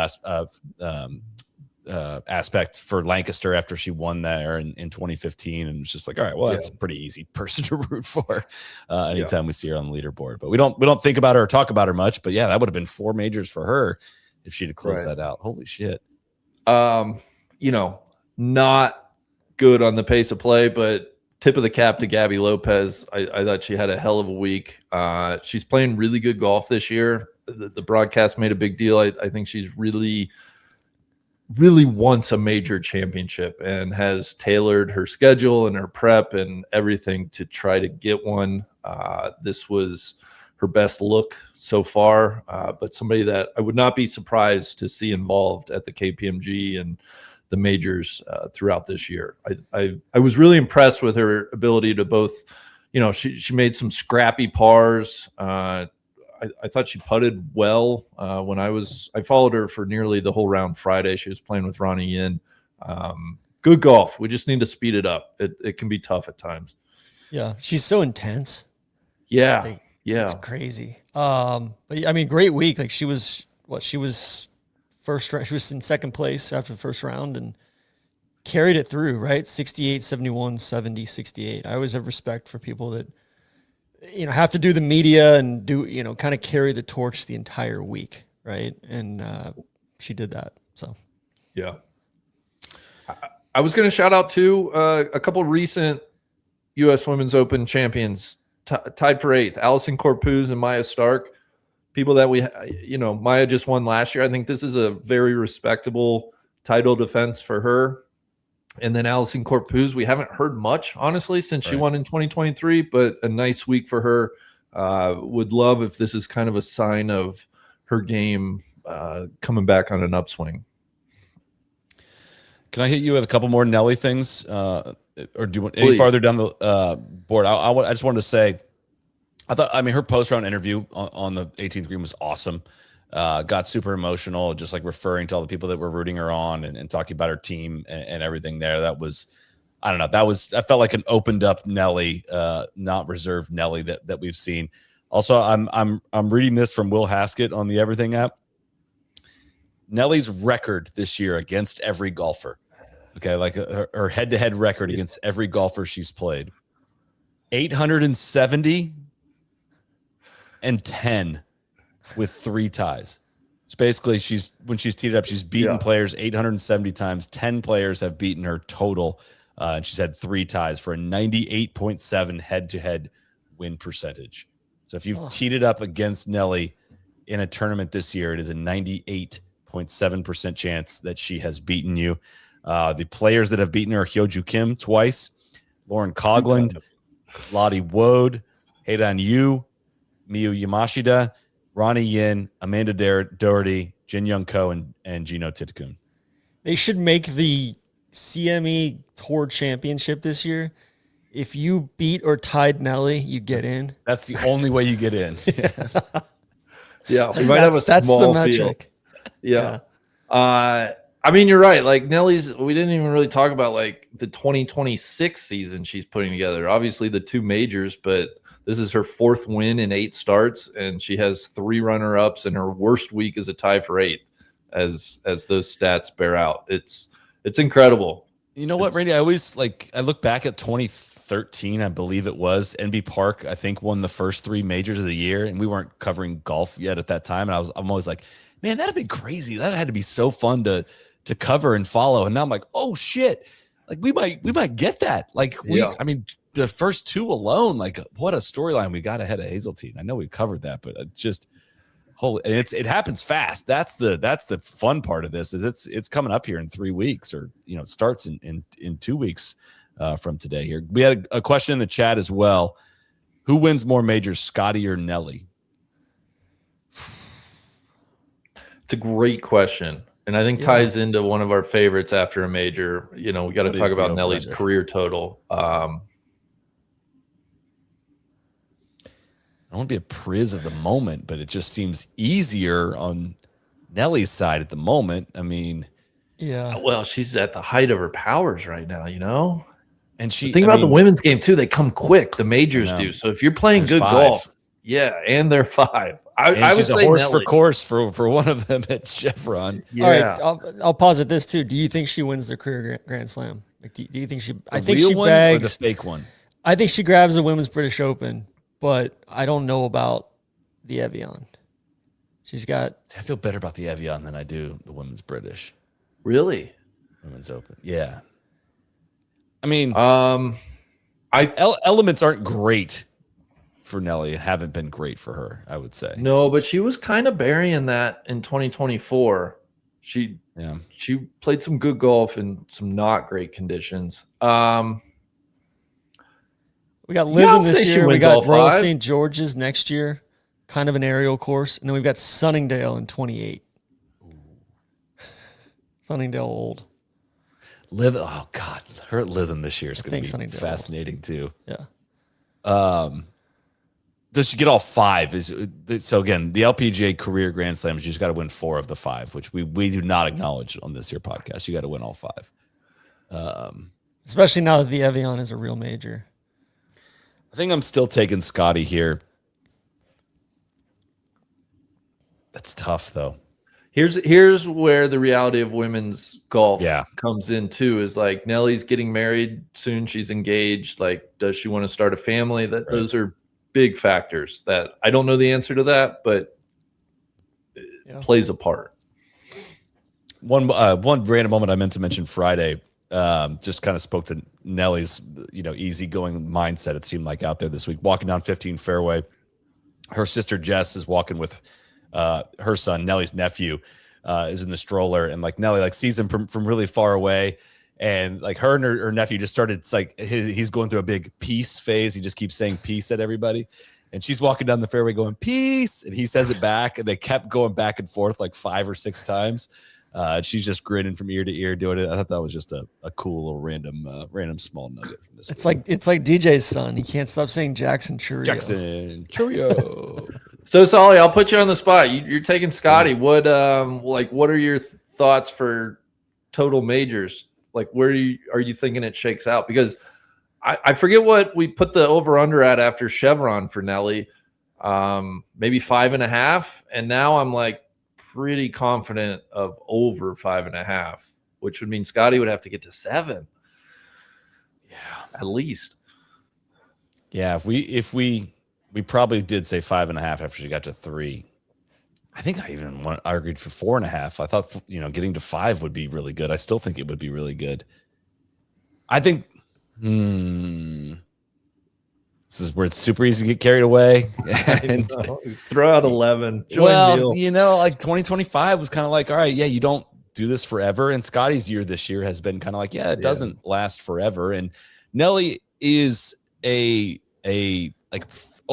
C: aspect for Lancaster after she won there in 2015, and it's just like, all right, well, that's a pretty easy person to root for anytime we see her on the leaderboard. But we don't think about her or talk about her much. But yeah, that would have been 4 majors for her if she'd have closed that out. Holy shit.
F: Not good on the pace of play, but tip of the cap to Gabby Lopez. I thought she had a hell of a week. She's playing really good golf this year. The broadcast made a big deal. I think she's really wants a major championship and has tailored her schedule and her prep and everything to try to get one. This was her best look so far, but somebody that I would not be surprised to see involved at the KPMG and the majors throughout this year. I was really impressed with her ability to both, she made some scrappy pars. I thought she putted well when I followed her for nearly the whole round Friday. She was playing with Ronnie Yin. Good golf. We just need to speed it up. It can be tough at times.
E: Yeah, she's so intense.
F: Yeah,
E: it's crazy. But I mean, great week. Like she was first round. She was in second place after the first round and carried it through. Right, 68, 71, 70, 68. I always have respect for people that have to do the media and do, kind of carry the torch the entire week. Right. And she did that. So,
F: yeah. I was going to shout out to a couple recent U.S. Women's Open champions tied for 8th, Allison Corpuz and Maya Stark. people that Maya just won last year. I think this is a very respectable title defense for her. And then Allison Corpuz, we haven't heard much, honestly, since she won in 2023, but a nice week for her. Would love if this is kind of a sign of her game coming back on an upswing.
C: Can I hit you with a couple more Nelly things? Or do you want any farther down the board? I just wanted to say, her post-round interview on the 18th green was awesome. Got super emotional, just like referring to all the people that were rooting her on and talking about her team and everything there. That was, I don't know, that felt like an opened up Nelly, not reserved Nelly that we've seen. Also, I'm reading this from Will Haskett on the Everything app. Nelly's record this year against every golfer. Okay, like her head-to-head record against every golfer she's played. 870 and 10 with 3 ties. So basically, when she's teed it up, she's beaten players 870 times. 10 players have beaten her total, and she's had 3 ties for a 98.7 head-to-head win percentage. So if you've teed it up against Nelly in a tournament this year, it is a 98.7% chance that she has beaten you. The players that have beaten her: Hyoju Kim twice, Lauren Coughlin, Lottie Woad, Heidan Yu, Miyu Yamashita, Ronnie Yin, Amanda Doherty, Jin Young Ko, and Gino Titakun.
E: They should make the CME Tour Championship this year. If you beat or tied Nelly, you get in.
C: That's the only way you get in.
F: Yeah, we might have a small field. Yeah. You're right. Like Nelly's, we didn't even really talk about like the 2026 season she's putting together. Obviously the 2 majors, but this is her 4th win in 8 starts, and she has 3 runner-ups, and her worst week is a tie for 8th, as those stats bear out. It's incredible.
C: You know what, Randy? I look back at 2013, I believe it was. NB Park, I think, won the first 3 majors of the year, and we weren't covering golf yet at that time. And I'm always like, man, that'd be crazy. That had to be so fun to cover and follow. And now I'm like, oh shit, like we might get that. Like the first 2 alone, like what a storyline we got ahead of Hazeltine. I know we covered that, but it's just it happens fast. That's the fun part of this. Is it's coming up here in 3 weeks, or it starts in 2 weeks from today. Here we had a question in the chat as well. Who wins more majors, Scotty or Nelly?
F: It's a great question, and I think ties into one of our favorites after a major. We got to talk about Nelly's career total.
C: I don't want to be a priz of the moment, but it just seems easier on Nelly's side at the moment. I mean,
F: well, she's at the height of her powers right now, And think about the women's game too. They come quick. The majors do. So if you're playing good golf, and they're 5. I would say a horse
C: for course for one of them at Chevron.
E: Yeah. All right, I'll posit this too. Do you think she wins the career Grand Slam? Like, do you think she? I think she bags
C: or the fake one.
E: I think she grabs the Women's British Open, but I don't know about the Evian. She's got.
C: I feel better about the Evian than I do the Women's British.
F: Really?
C: Women's Open. Yeah. I mean, elements aren't great for Nelly and haven't been great for her, I would say.
F: No, but she was kind of burying that in 2024. She played some good golf in some not great conditions.
E: We got Lytham this year. We got Royal St. George's next year, kind of an aerial course. And then we've got Sunningdale in 28. Sunningdale old.
C: Lytham, oh God, her at Lytham this year is going to be fascinating too.
E: Yeah.
C: Does she get all 5? So again, the LPGA career Grand Slams, you just got to win 4 of the 5, which we do not acknowledge on this here podcast. You got to win all 5.
E: Especially now that the Evian is a real major.
C: I think I'm still taking Scotty here. That's tough though.
F: Here's where the reality of women's golf comes in too, is like Nelly's getting married soon. She's engaged. Like, does she want to start a family? Those are big factors that I don't know the answer to that, but it plays a part.
C: One random moment I meant to mention Friday, just kind of spoke to Nelly's, easygoing mindset. It seemed like out there this week, walking down 15 fairway, her sister Jess is walking with her son, Nelly's nephew, is in the stroller, and like Nelly like sees him from really far away. And like her and her nephew just started, it's like he's going through a big peace phase. He just keeps saying peace at everybody. And she's walking down the fairway going, peace. And he says it back. And they kept going back and forth like 5 or 6 times. She's just grinning from ear to ear doing it. I thought that was just a cool little random small nugget from this.
E: It's like DJ's son. He can't stop saying Jackson Churio.
C: Jackson Churio.
F: So Soly, I'll put you on the spot. You're taking Scotty. What are your thoughts for total majors? Like, where are you thinking it shakes out? Because I forget what we put the over-under at after Chevron for Nelly, maybe 5.5. And now I'm like pretty confident of over 5.5, which would mean Scotty would have to get to 7. Yeah, at least.
C: Yeah, if we probably did say 5.5 after she got to 3. I think I even argued for 4.5. I thought, getting to 5 would be really good. I still think it would be really good. I think this is where it's super easy to get carried away. And
F: throw out 11.
C: Like 2025 was kind of like, all right, yeah, you don't do this forever. And Scotty's year this year has been kind of like, yeah, it doesn't last forever. And Nelly is a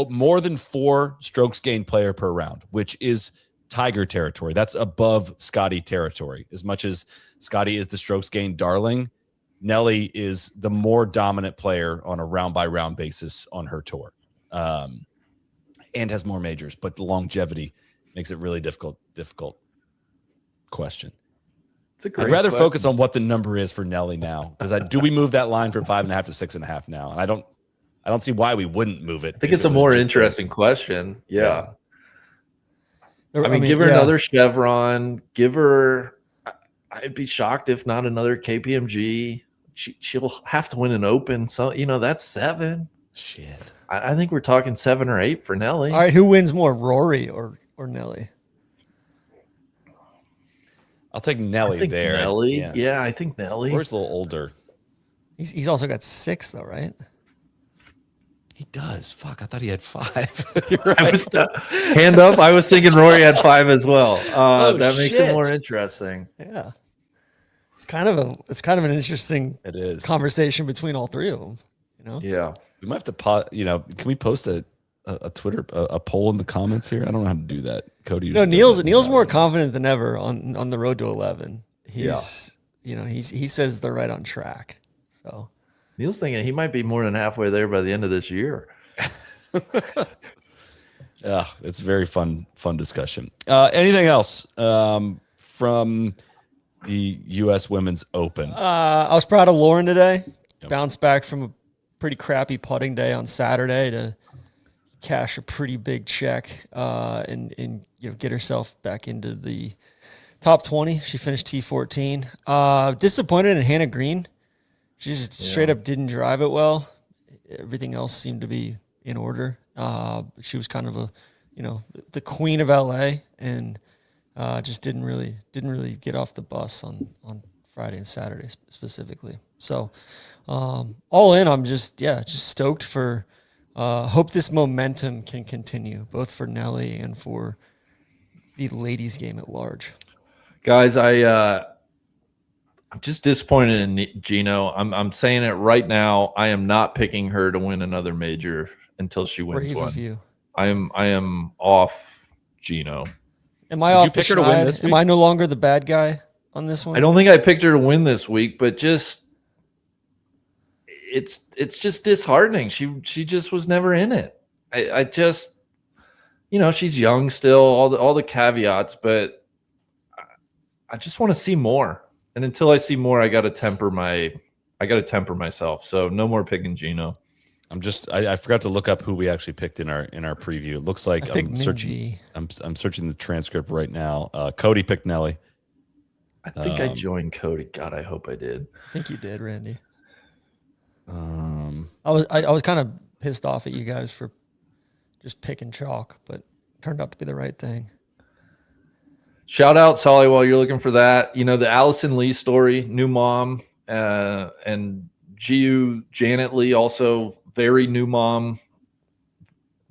C: more than 4 strokes gained player per round, which is Tiger territory. That's above Scotty territory. As much as Scotty is the strokes gained darling, Nelly is the more dominant player on a round by round basis on her tour, and has more majors. But the longevity makes it really difficult question. I'd rather focus on what the number is for Nelly now, because do we move that line from 5.5 to 6.5 now? And I don't see why we wouldn't move it.
F: I think it's a more interesting question. Yeah. I mean, give her another Chevron. Give her. I'd be shocked if not another KPMG. She'll have to win an Open. So that's 7.
C: Shit.
F: I think we're talking 7 or 8 for Nelly.
E: All right, who wins more, Rory or Nelly?
C: I'll take Nelly there.
F: Nelly. Yeah, I think Nelly.
C: Rory's a little older.
E: He's also got 6 though, right?
C: He does. Fuck, I thought he had 5. You're right.
F: I was hand up. I was thinking Rory had 5 as well. That makes it more interesting.
E: Yeah, it's kind of an interesting conversation between all 3 of them.
F: Yeah,
C: we might have to can we post a Twitter a poll in the comments here? I don't know how to do that. Cody.
E: No, Neil's more confident than ever on the road to 11. He says they're right on track. So.
F: Neil's thinking he might be more than halfway there by the end of this year.
C: Yeah, it's a very fun discussion. Anything else from the U.S. Women's Open?
E: I was proud of Lauren today. Yep. Bounced back from a pretty crappy putting day on Saturday to cash a pretty big check and get herself back into the top 20. She finished T14. Disappointed in Hannah Green. She just straight up didn't drive it well. Everything else seemed to be in order. She was kind of the queen of LA, and just didn't really get off the bus on Friday and Saturday specifically. So all in, I'm just stoked for. Hope this momentum can continue, both for Nelly and for the ladies' game at large.
F: Guys, I'm just disappointed in Gino. I'm saying it right now. I am not picking her to win another major until she wins one. I am off Gino.
E: Am I off the schneid? To win this week? Am I no longer the bad guy on this one?
F: I don't think I picked her to win this week, but just it's just disheartening. She just was never in it. I just she's young still, all the caveats, but I just want to see more. And until I see more, I got to temper myself. So no more picking Gino.
C: I forgot to look up who we actually picked in our preview. It looks like I'm searching the transcript right now. Cody picked Nelly.
F: I think I joined Cody. God, I hope I did.
E: I think you did, Randy. I was kind of pissed off at you guys for just picking chalk, but it turned out to be the right thing.
F: Shout out, Soly, while you're looking for that. The Allison Lee story, new mom, and Janet Lee, also very new mom.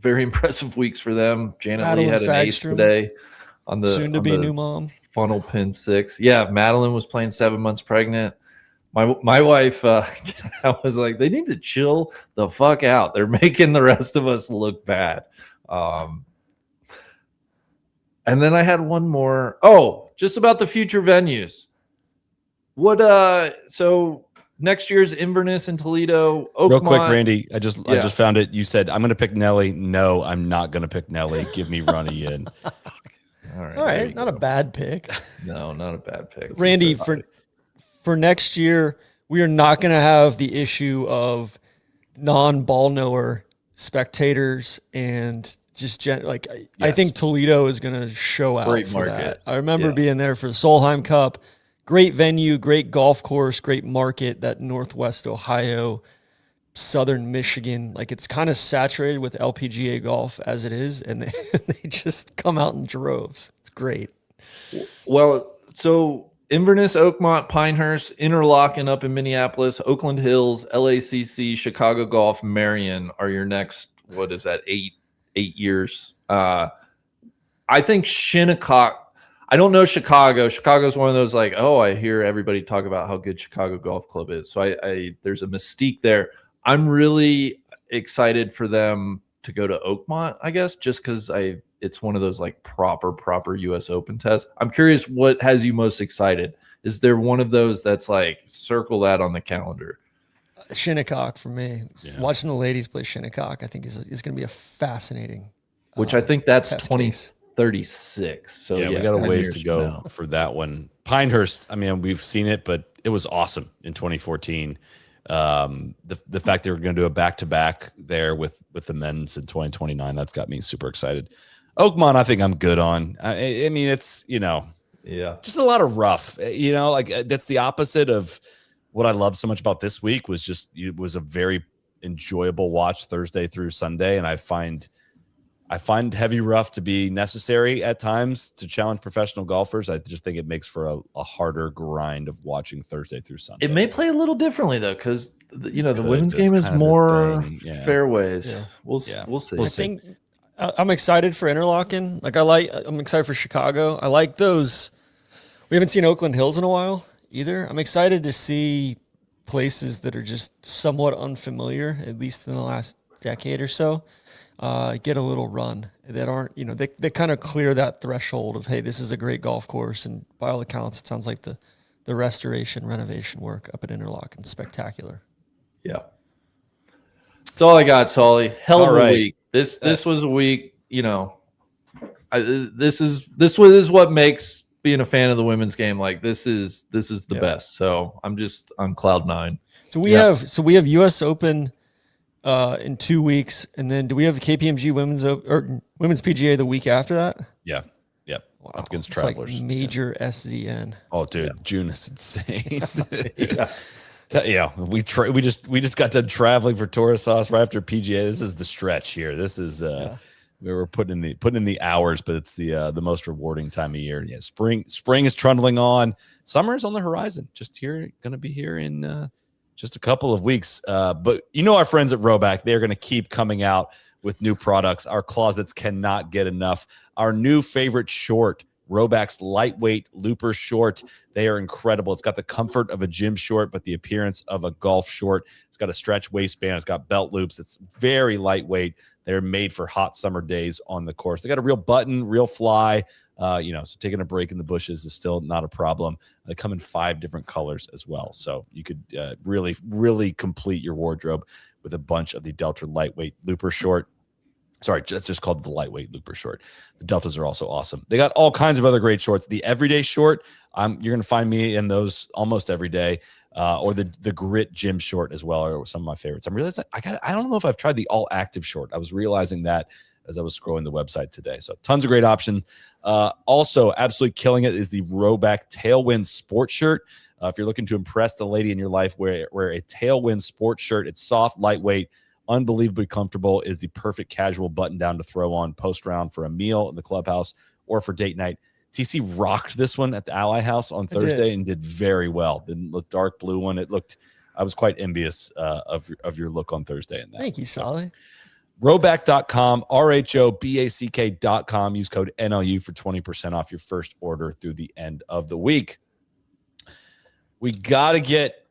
F: Very impressive weeks for them. Janet Lee had an ace today. on the
E: soon to be new mom.
F: Funnel Pin 6. Yeah, Madeline was playing 7 months pregnant. My wife, I was like, they need to chill the fuck out. They're making the rest of us look bad. And then I had one more. Oh, just about the future venues. So next year's Inverness in Toledo. Oakmont.
C: Real quick, Randy, I just found it. You said, I'm going to pick Nelly. No, I'm not going to pick Nelly. Give me Ronnie in.
F: All
E: right. Not a bad pick.
F: No, not a bad pick.
E: Randy, for next year, we are not going to have the issue of non-ball knower spectators and just I think Toledo is going to show out
F: Great
E: for
F: market.
E: that. I remember being there for the Solheim Cup. Great venue, great golf course, great market, that Northwest Ohio, Southern Michigan. Like, it's kind of saturated with LPGA golf as it is, and they just come out in droves. It's great.
F: Well, so Inverness, Oakmont, Pinehurst, Interlochen up in Minneapolis, Oakland Hills, LACC, Chicago Golf, Marion are your next, what is that, eight years. I think Shinnecock, I don't know Chicago. Chicago's one of those like, oh, I hear everybody talk about how good Chicago Golf Club is. So there's a mystique there. I'm really excited for them to go to Oakmont, I guess, just because it's one of those like proper US Open tests. I'm curious, what has you most excited? Is there one of those that's like, circle that on the calendar?
E: Shinnecock for me. Watching the ladies play Shinnecock, I think is going to be a fascinating.
F: Which I think that's
E: test
F: 2036. So
C: we got a
F: 10
C: ways
F: years
C: to go
F: from now.
C: for that one. Pinehurst, I mean, we've seen it, but it was awesome in 2014. The fact they were going to do a back-to-back there with the men's in 2029, that's got me super excited. Oakmont, I think I'm good on. I mean, it's, just a lot of rough, like that's the opposite of what I love so much about this week. It was a very enjoyable watch Thursday through Sunday. And I find heavy rough to be necessary at times to challenge professional golfers. I just think it makes for a harder grind of watching Thursday through Sunday.
F: It may play a little differently though, because the women's game is more fairways.
C: Yeah.
F: We'll see.
E: I think I'm excited for Interlochen. I'm excited for Chicago. I like those. We haven't seen Oakland Hills in a while either. I'm excited to see places that are just somewhat unfamiliar, at least in the last decade or so, get a little run that aren't, they kind of clear that threshold of, hey, this is a great golf course. And by all accounts, it sounds like the restoration, renovation work up at Interlochen is spectacular.
F: Yeah. That's all I got, Soly. Hell of a week. This was a week, this is what makes being a fan of the women's game. Like this is the best. So I'm just on cloud 9.
E: So we have US Open in 2 weeks, and then do we have the KPMG women's PGA the week after that?
C: Yeah. Wow. Up against
E: It's
C: Travelers.
E: Like major SZN.
C: Oh, dude, June is insane. We just got done traveling for Tourist Sauce right after PGA. This is the stretch here. This is we were putting in the hours, but it's the most rewarding time of year. Yeah, spring is trundling on. Summer is on the horizon. Going to be here in just a couple of weeks. But our friends at Rhoback, they're going to keep coming out with new products. Our closets cannot get enough. Our new favorite short, Rhoback's lightweight looper short. They are incredible. It's got the comfort of a gym short, but the appearance of a golf short. It's got a stretch waistband. It's got belt loops. It's very lightweight. They're made for hot summer days on the course. They got a real button, real fly. So taking a break in the bushes is still not a problem. They come in 5 different colors as well. So you could really, really complete your wardrobe with a bunch of the Delta lightweight looper short. Sorry, that's just called the lightweight looper short. The Deltas are also awesome. They got all kinds of other great shorts. The everyday short, you're going to find me in those almost every day. Or the grit gym short as well are some of my favorites. I'm realizing I don't know if I've tried the all active short. I was realizing that as I was scrolling the website today. So tons of great options. Also, absolutely killing it is the Rhoback Tailwind Sport Shirt. If you're looking to impress the lady in your life, wear a Tailwind Sport Shirt. It's soft, lightweight, unbelievably comfortable. It is the perfect casual button down to throw on post round for a meal in the clubhouse or for date night. TC rocked this one at the Ally House on Thursday and did very well. The dark blue one, I was quite envious of your look on Thursday. In that.
E: Thank you, Soly.
C: Rhoback.com, RHOBACK.com. Use code NLU for 20% off your first order through the end of the week. We got to get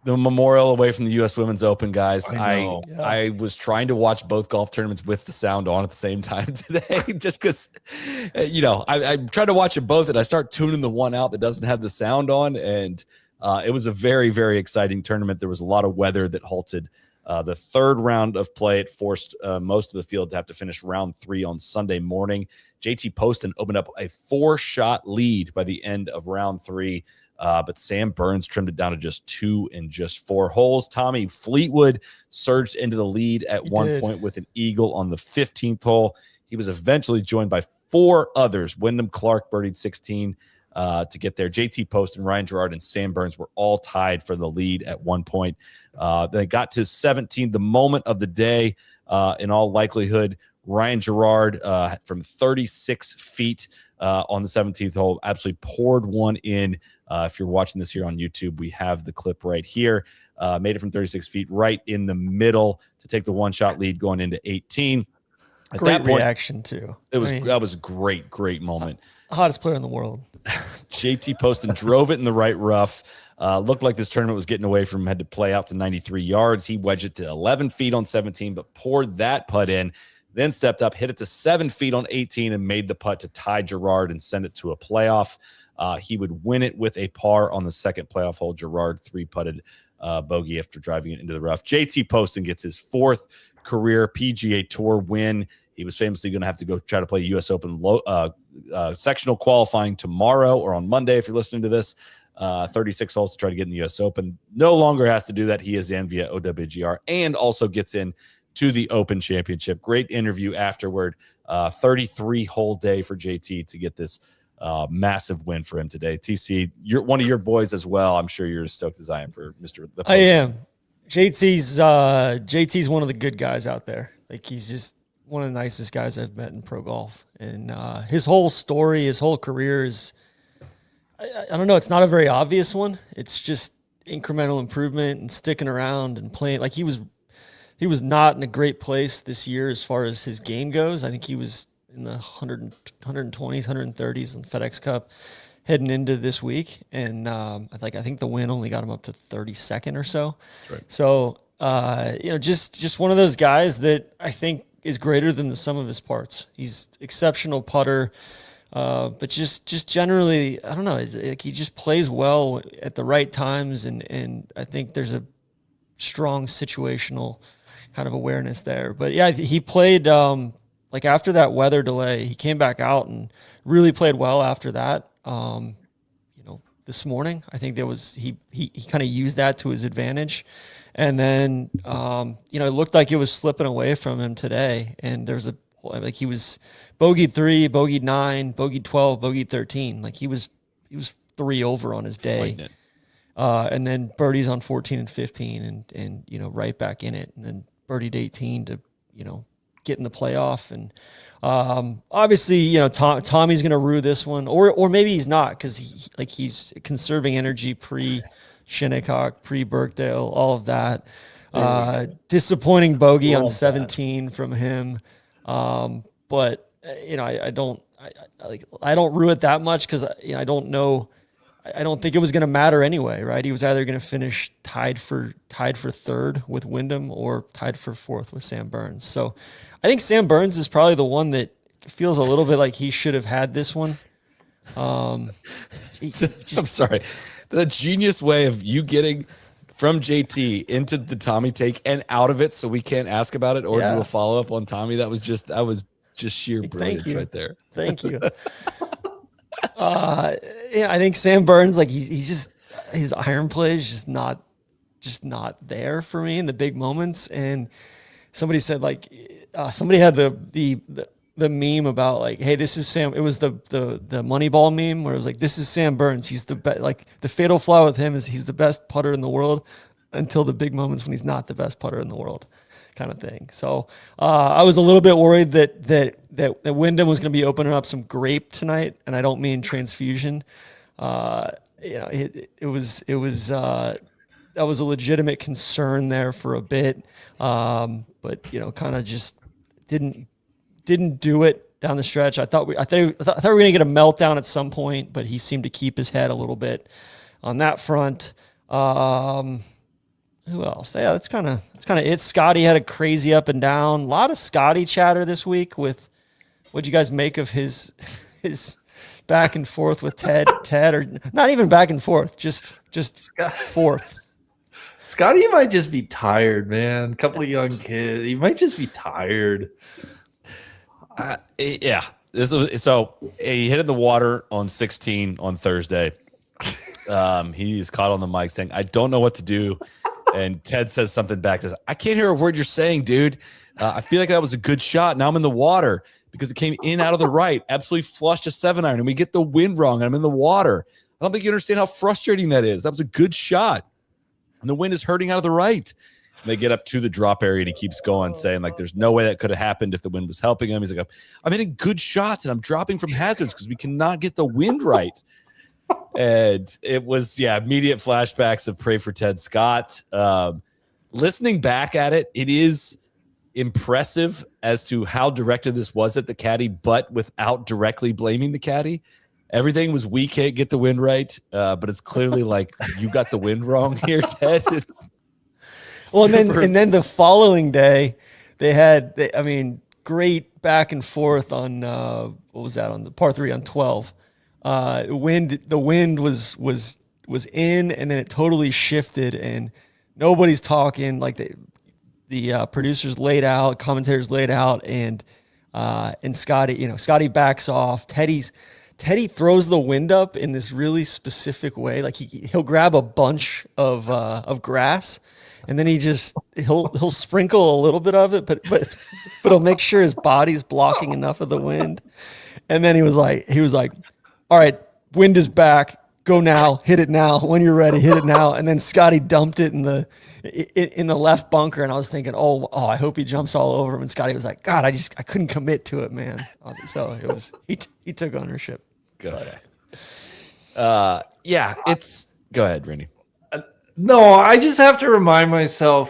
C: the Memorial away from the U.S. Women's Open, guys. I was trying to watch both golf tournaments with the sound on at the same time today, just because, I tried to watch it both, and I start tuning the one out that doesn't have the sound on, and it was a very, very exciting tournament. There was a lot of weather that halted the third round of play. It forced most of the field to have to finish round 3 on Sunday morning. JT Poston opened up a 4-shot lead by the end of round 3. But Sam Burns trimmed it down to just 2 in just 4 holes. Tommy Fleetwood surged into the lead at one point with an eagle on the 15th hole. He was eventually joined by 4 others. Wyndham Clark birdied 16 to get there. JT Poston, Ryan Gerard, and Sam Burns were all tied for the lead at one point. They got to 17, the moment of the day, in all likelihood. Ryan Gerard from 36 feet on the 17th hole absolutely poured one in. If you're watching this here on YouTube, we have the clip right here. Made it from 36 feet right in the middle to take the 1-shot lead going into 18. At
E: great
C: that point,
E: reaction too.
C: That was a great moment.
E: Hottest player in the world.
C: JT Poston drove it in the right rough. Looked like this tournament was getting away from him. Had to play out to 93 yards. He wedged it to 11 feet on 17, but poured that putt in. Then stepped up, hit it to 7 feet on 18, and made the putt to tie Gerard and send it to a playoff. He would win it with a par on the second playoff hole. Gerard 3-putted bogey after driving it into the rough. JT Poston gets his 4th career PGA Tour win. He was famously going to have to go try to play U.S. Open sectional qualifying tomorrow or on Monday if you're listening to this. 36 holes to try to get in the U.S. Open. No longer has to do that. He is in via OWGR and also gets in to the Open Championship. Great interview afterward. 33-hole day for JT to get this massive win for him today. TC, you're one of your boys as well. I'm sure you're as stoked as I am for Mr. The Post.
E: I am. JT's one of the good guys out there. Like, he's just one of the nicest guys I've met in pro golf. And his whole story, his whole career is, I don't know, it's not a very obvious one. It's just incremental improvement and sticking around and playing. Like, he was not in a great place this year as far as his game goes. I think he was in the 120s, 130s in FedEx Cup heading into this week. And I think the win only got him up to 32nd or so.
C: Right.
E: So, just one of those guys that I think is greater than the sum of his parts. He's exceptional putter, but just generally, I don't know, he just plays well at the right times. And I think there's a strong situational kind of awareness there. But yeah, he played after that weather delay, he came back out and really played well after that. This morning, I think there was he kind of used that to his advantage. And then it looked like it was slipping away from him today. And there's he was bogeyed 3, bogeyed 9, bogeyed 12, bogeyed 13. Like he was 3 over on his day. And then birdies on 14 and 15 and right back in it. And then birdied 18 to, get in the playoff. And obviously, Tommy's going to rue this one, or maybe he's not, because he's conserving energy pre-Shinnecock, pre-Birkdale, all of that. Disappointing bogey on 17 from him. But I don't rue it that much, because I don't know. I don't think it was going to matter anyway, right? He was either going to finish tied for 3rd with Wyndham or tied for 4th with Sam Burns. So I think Sam Burns is probably the one that feels a little bit like he should have had this one.
C: I'm sorry. The genius way of you getting from JT into the Tommy take and out of it so we can't ask about it or do a follow-up on Tommy. That was just sheer brilliance right there.
E: Thank you. I think Sam Burns, he's just, his iron play is just not there for me in the big moments. And somebody said somebody had the meme about hey, this is Sam. It was the Moneyball meme where it was this is Sam Burns. He's the best. The fatal flaw with him is he's the best putter in the world until the big moments when he's not the best putter in the world, kind of thing. So I was a little bit worried that Wyndham was going to be opening up some grape tonight, and I don't mean transfusion. It was that was a legitimate concern there for a bit, but kind of just didn't do it down the stretch. I thought we were going to get a meltdown at some point, but he seemed to keep his head a little bit on that front. Who else? Yeah, that's kind of it. Scotty had a crazy up and down. A lot of Scotty chatter this week. With what'd you guys make of his back and forth with Ted, or not even back and forth, just forth.
F: Scotty might just be tired, man. A couple of young kids. He might just be tired.
C: Yeah. So he hit in the water on 16 on Thursday. He's caught on the mic saying, "I don't know what to do." And Ted says something back. Says, "I can't hear a word you're saying, dude. I feel like that was a good shot. Now I'm in the water because it came in out of the right. Absolutely flushed a 7-iron, and we get the wind wrong, and I'm in the water. I don't think you understand how frustrating that is. That was a good shot, and the wind is hurting out of the right." And they get up to the drop area, and he keeps going, saying, like, there's no way that could have happened if the wind was helping him. He's like, I'm hitting good shots, and I'm dropping from hazards because we cannot get the wind right. And it was, immediate flashbacks of pray for Ted Scott. Listening back at it, it is impressive as to how directed this was at the caddy, but without directly blaming the caddy. Everything was, we can't get the wind right, but it's clearly like, you got the wind wrong here, Ted. It's
E: and then the following day, they had, great back and forth on what was that, on the par 3 on 12. The wind was in, and then it totally shifted, and nobody's talking. Like the producers laid out, commentators laid out, and Scotty backs off. Teddy throws the wind up in this really specific way. Like he'll grab a bunch of grass, and then he'll sprinkle a little bit of it, but he'll make sure his body's blocking enough of the wind. And then he was like, all right, wind is back. Go now, hit it now. When you're ready, hit it now. And then Scotty dumped it in the left bunker, and I was thinking, oh, I hope he jumps all over him. And Scotty was like, God, I couldn't commit to it, man. So it was he took ownership.
C: Go ahead. Go ahead, Randy.
F: No, I just have to remind myself,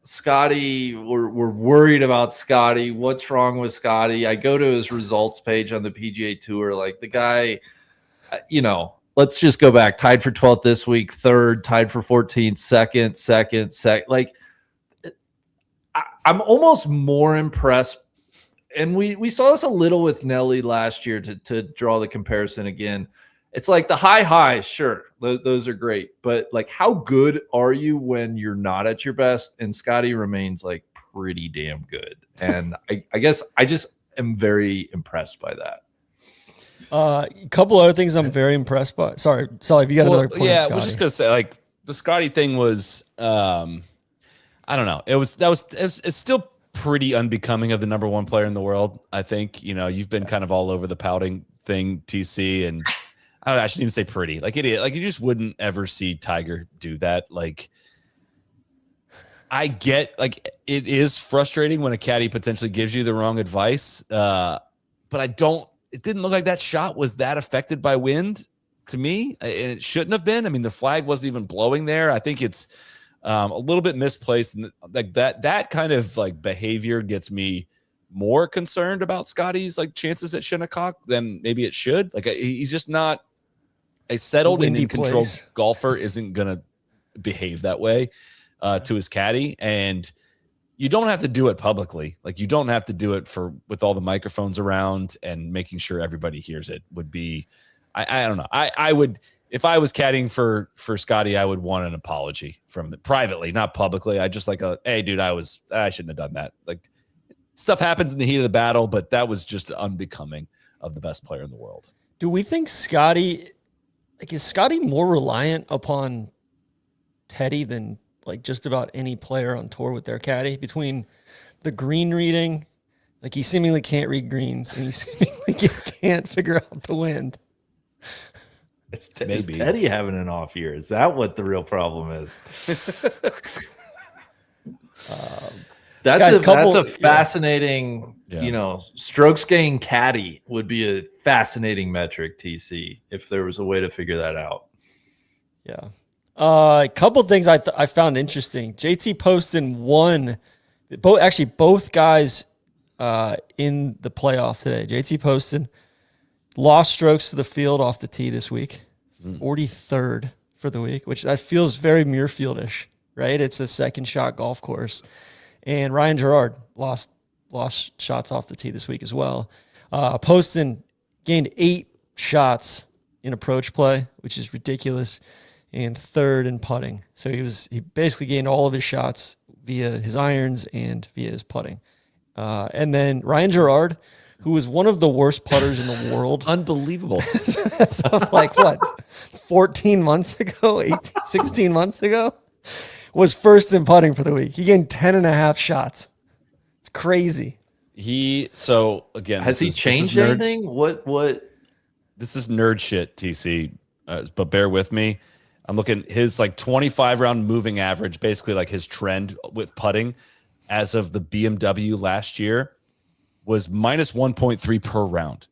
F: Scotty, we're worried about Scotty. What's wrong with Scotty? I go to his results page on the PGA Tour. Like, the guy, let's just go back. Tied for 12th this week, third, tied for 14th, second. Like, I'm almost more impressed. And we saw this a little with Nelly last year, to draw the comparison again. It's like the highs, sure, those are great, but like, how good are you when you're not at your best? And Scotty remains like pretty damn good, and I guess I just am very impressed by that.
E: A couple other things I'm very impressed by. Sorry, if you got another point.
C: Yeah, I was just gonna say, like, the Scotty thing was, I don't know, it's still pretty unbecoming of the number one player in the world. I think you've been kind of all over the pouting thing, TC, and I shouldn't even say pretty. Like, it is, like, you just wouldn't ever see Tiger do that. Like, I get, like, it is frustrating when a caddy potentially gives you the wrong advice. But it didn't look like that shot was that affected by wind to me. And it shouldn't have been. I mean, the flag wasn't even blowing there. I think it's a little bit misplaced. And like that kind of like behavior gets me more concerned about Scotty's like chances at Shinnecock than maybe it should. Like, he's just not a settled and in control golfer. Isn't going to behave that way to his caddy. And you don't have to do it publicly. Like, you don't have to do it with all the microphones around and making sure everybody hears it. Would be, I don't know. I would, if I was caddying for Scotty, I would want an apology from privately, not publicly. I just like hey dude, I shouldn't have done that. Like, stuff happens in the heat of the battle, but that was just unbecoming of the best player in the world.
E: Do we think Scotty, like, is Scotty more reliant upon Teddy than like just about any player on tour with their caddy? Between the green reading, like, he seemingly can't read greens, and he seemingly can't figure out the wind.
F: Is Teddy having an off year? Is that what the real problem is? That's a fascinating, strokes gain caddy would be a fascinating metric, TC, if there was a way to figure that out.
E: Yeah. A couple things I found interesting. JT Poston won Both guys in the playoff today. JT Poston lost strokes to the field off the tee this week, 43rd for the week, which that feels very Muirfieldish, right? It's a second shot golf course. And Ryan Gerard lost shots off the tee this week as well. Poston gained 8 shots in approach play, which is ridiculous, and 3rd in putting. So he basically gained all of his shots via his irons and via his putting. And then Ryan Gerard, who was one of the worst putters in the world.
C: Unbelievable.
E: So like what, 14 months ago, 16 months ago, was first in putting for the week. He gained 10.5 shots. It's crazy.
C: So again,
F: has he changed anything? What?
C: This is nerd shit, TC, but bear with me. I'm looking his like 25 round moving average, basically like his trend with putting as of the BMW last year was minus 1.3 per round,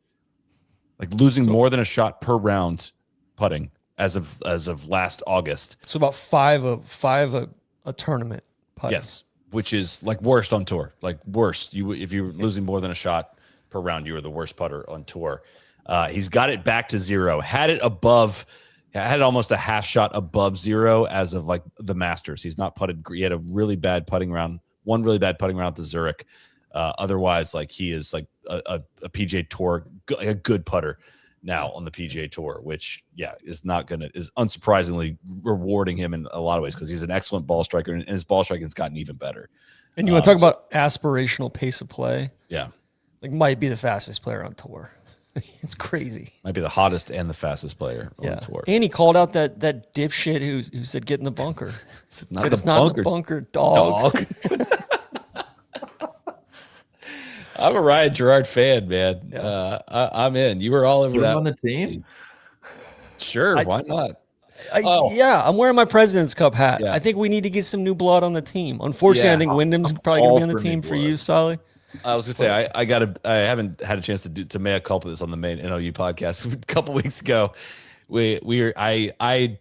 C: like losing more than a shot per round putting as of last August.
E: So about five a tournament putting.
C: Yes, which is like worst on tour, like worst. If you're losing more than a shot per round, you were the worst putter on tour. He's got it back to 0. Had almost a half shot above 0 as of like the Masters. He's not putted. He had a really bad putting round. One really bad putting round at the Zurich. Otherwise, like he is like a PGA Tour, a good putter now on the PGA Tour, which is unsurprisingly rewarding him in a lot of ways because he's an excellent ball striker and his ball striking has gotten even better.
E: And you want to talk about aspirational pace of play?
C: Yeah,
E: like might be the fastest player on tour. It's crazy.
C: Might be the hottest and the fastest player on tour.
E: And he called out that dipshit who said get in the bunker.
C: It's
E: not the bunker, dog.
C: I'm a Ryan Gerard fan, man.
E: Yeah.
C: I'm in. You were all over that
F: on the team.
C: Sure, why not?
E: Yeah, I'm wearing my President's Cup hat.
C: Yeah.
E: I think we need to get some new blood on the team. Unfortunately, I think Wyndham's probably going to be on the team for you, Soly.
C: I was gonna say I haven't had a chance to mea culpa this on the main NOU podcast a couple weeks ago. I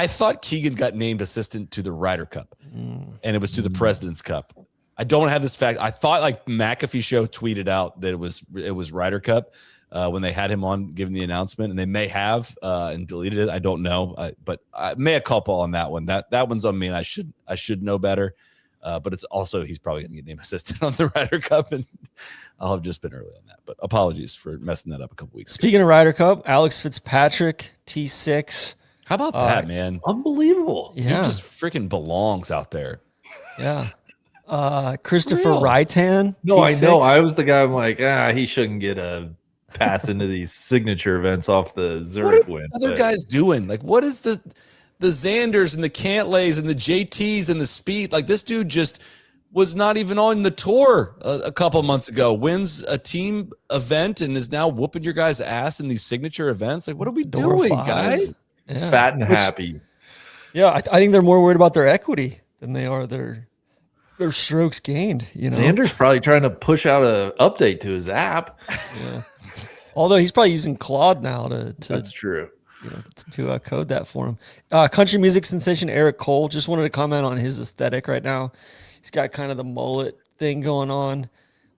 C: thought Keegan got named assistant to the Ryder Cup, and it was to the President's Cup. I don't have this fact. I thought like McAfee show tweeted out that it was Ryder Cup when they had him on giving the announcement, and they may have and deleted it. I don't know, but mea culpa on that one. That one's on me, and I should know better. But it's also he's probably going to get named assistant on the Ryder Cup, and I'll have just been early on that. But apologies for messing that up a couple weeks ago.
E: Speaking of Ryder Cup, Alex Fitzpatrick, T6.
C: How about that, man?
F: Unbelievable.
E: Yeah,
C: dude just freaking belongs out there.
E: Yeah. Christopher Rytan.
F: No,
E: T6.
F: I know. I was the guy. I'm like, he shouldn't get a pass into these signature events off the Zurich win.
C: What are other guys doing? Like, what is the Xanders and the Cantlays and the JTs and the Speed? Like, this dude just was not even on the tour a couple months ago. Wins a team event and is now whooping your guys' ass in these signature events. Like, what are we doing, guys?
E: Yeah.
F: Fat and happy.
E: Yeah, I think they're more worried about their equity than they are their strokes gained. You know,
F: Xander's probably trying to push out an update to his app.
E: Yeah. Although he's probably using Claude now to
F: That's true.
E: To code that for him. Country music sensation Eric Cole, just wanted to comment on his aesthetic right now. He's got kind of the mullet thing going on.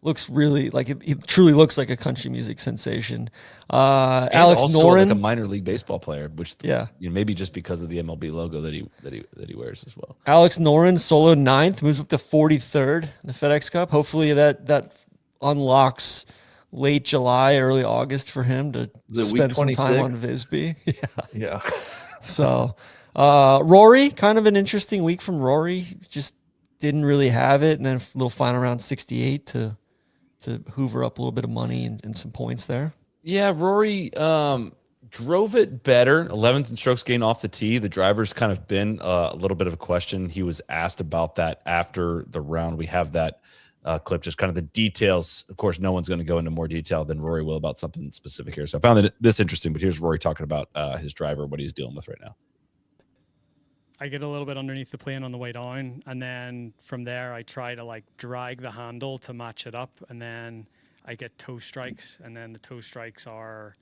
E: Looks really like he truly looks like a country music sensation. Alex
C: also
E: Noren,
C: like a minor league baseball player, which maybe just because of the MLB logo that he wears as well.
E: Alex Noren solo 9th, moves up to 43rd in the FedEx Cup. Hopefully that unlocks late July, early August for him to spend some time on Visby.
F: Yeah.
E: So Rory, kind of an interesting week from Rory. Just didn't really have it, and then a little final round 68 to hoover up a little bit of money and some points there.
C: Yeah, Rory drove it better. 11th in strokes gained off the tee. The driver's kind of been a little bit of a question. He was asked about that after the round. We have that clip, just kind of the details. Of course, no one's going to go into more detail than Rory will about something specific here. So I found this interesting, but here's Rory talking about his driver, what he's dealing with right now.
G: I get a little bit underneath the plane on the way down, and then from there I try to like drag the handle to match it up, and then I get toe strikes, and then the toe strikes are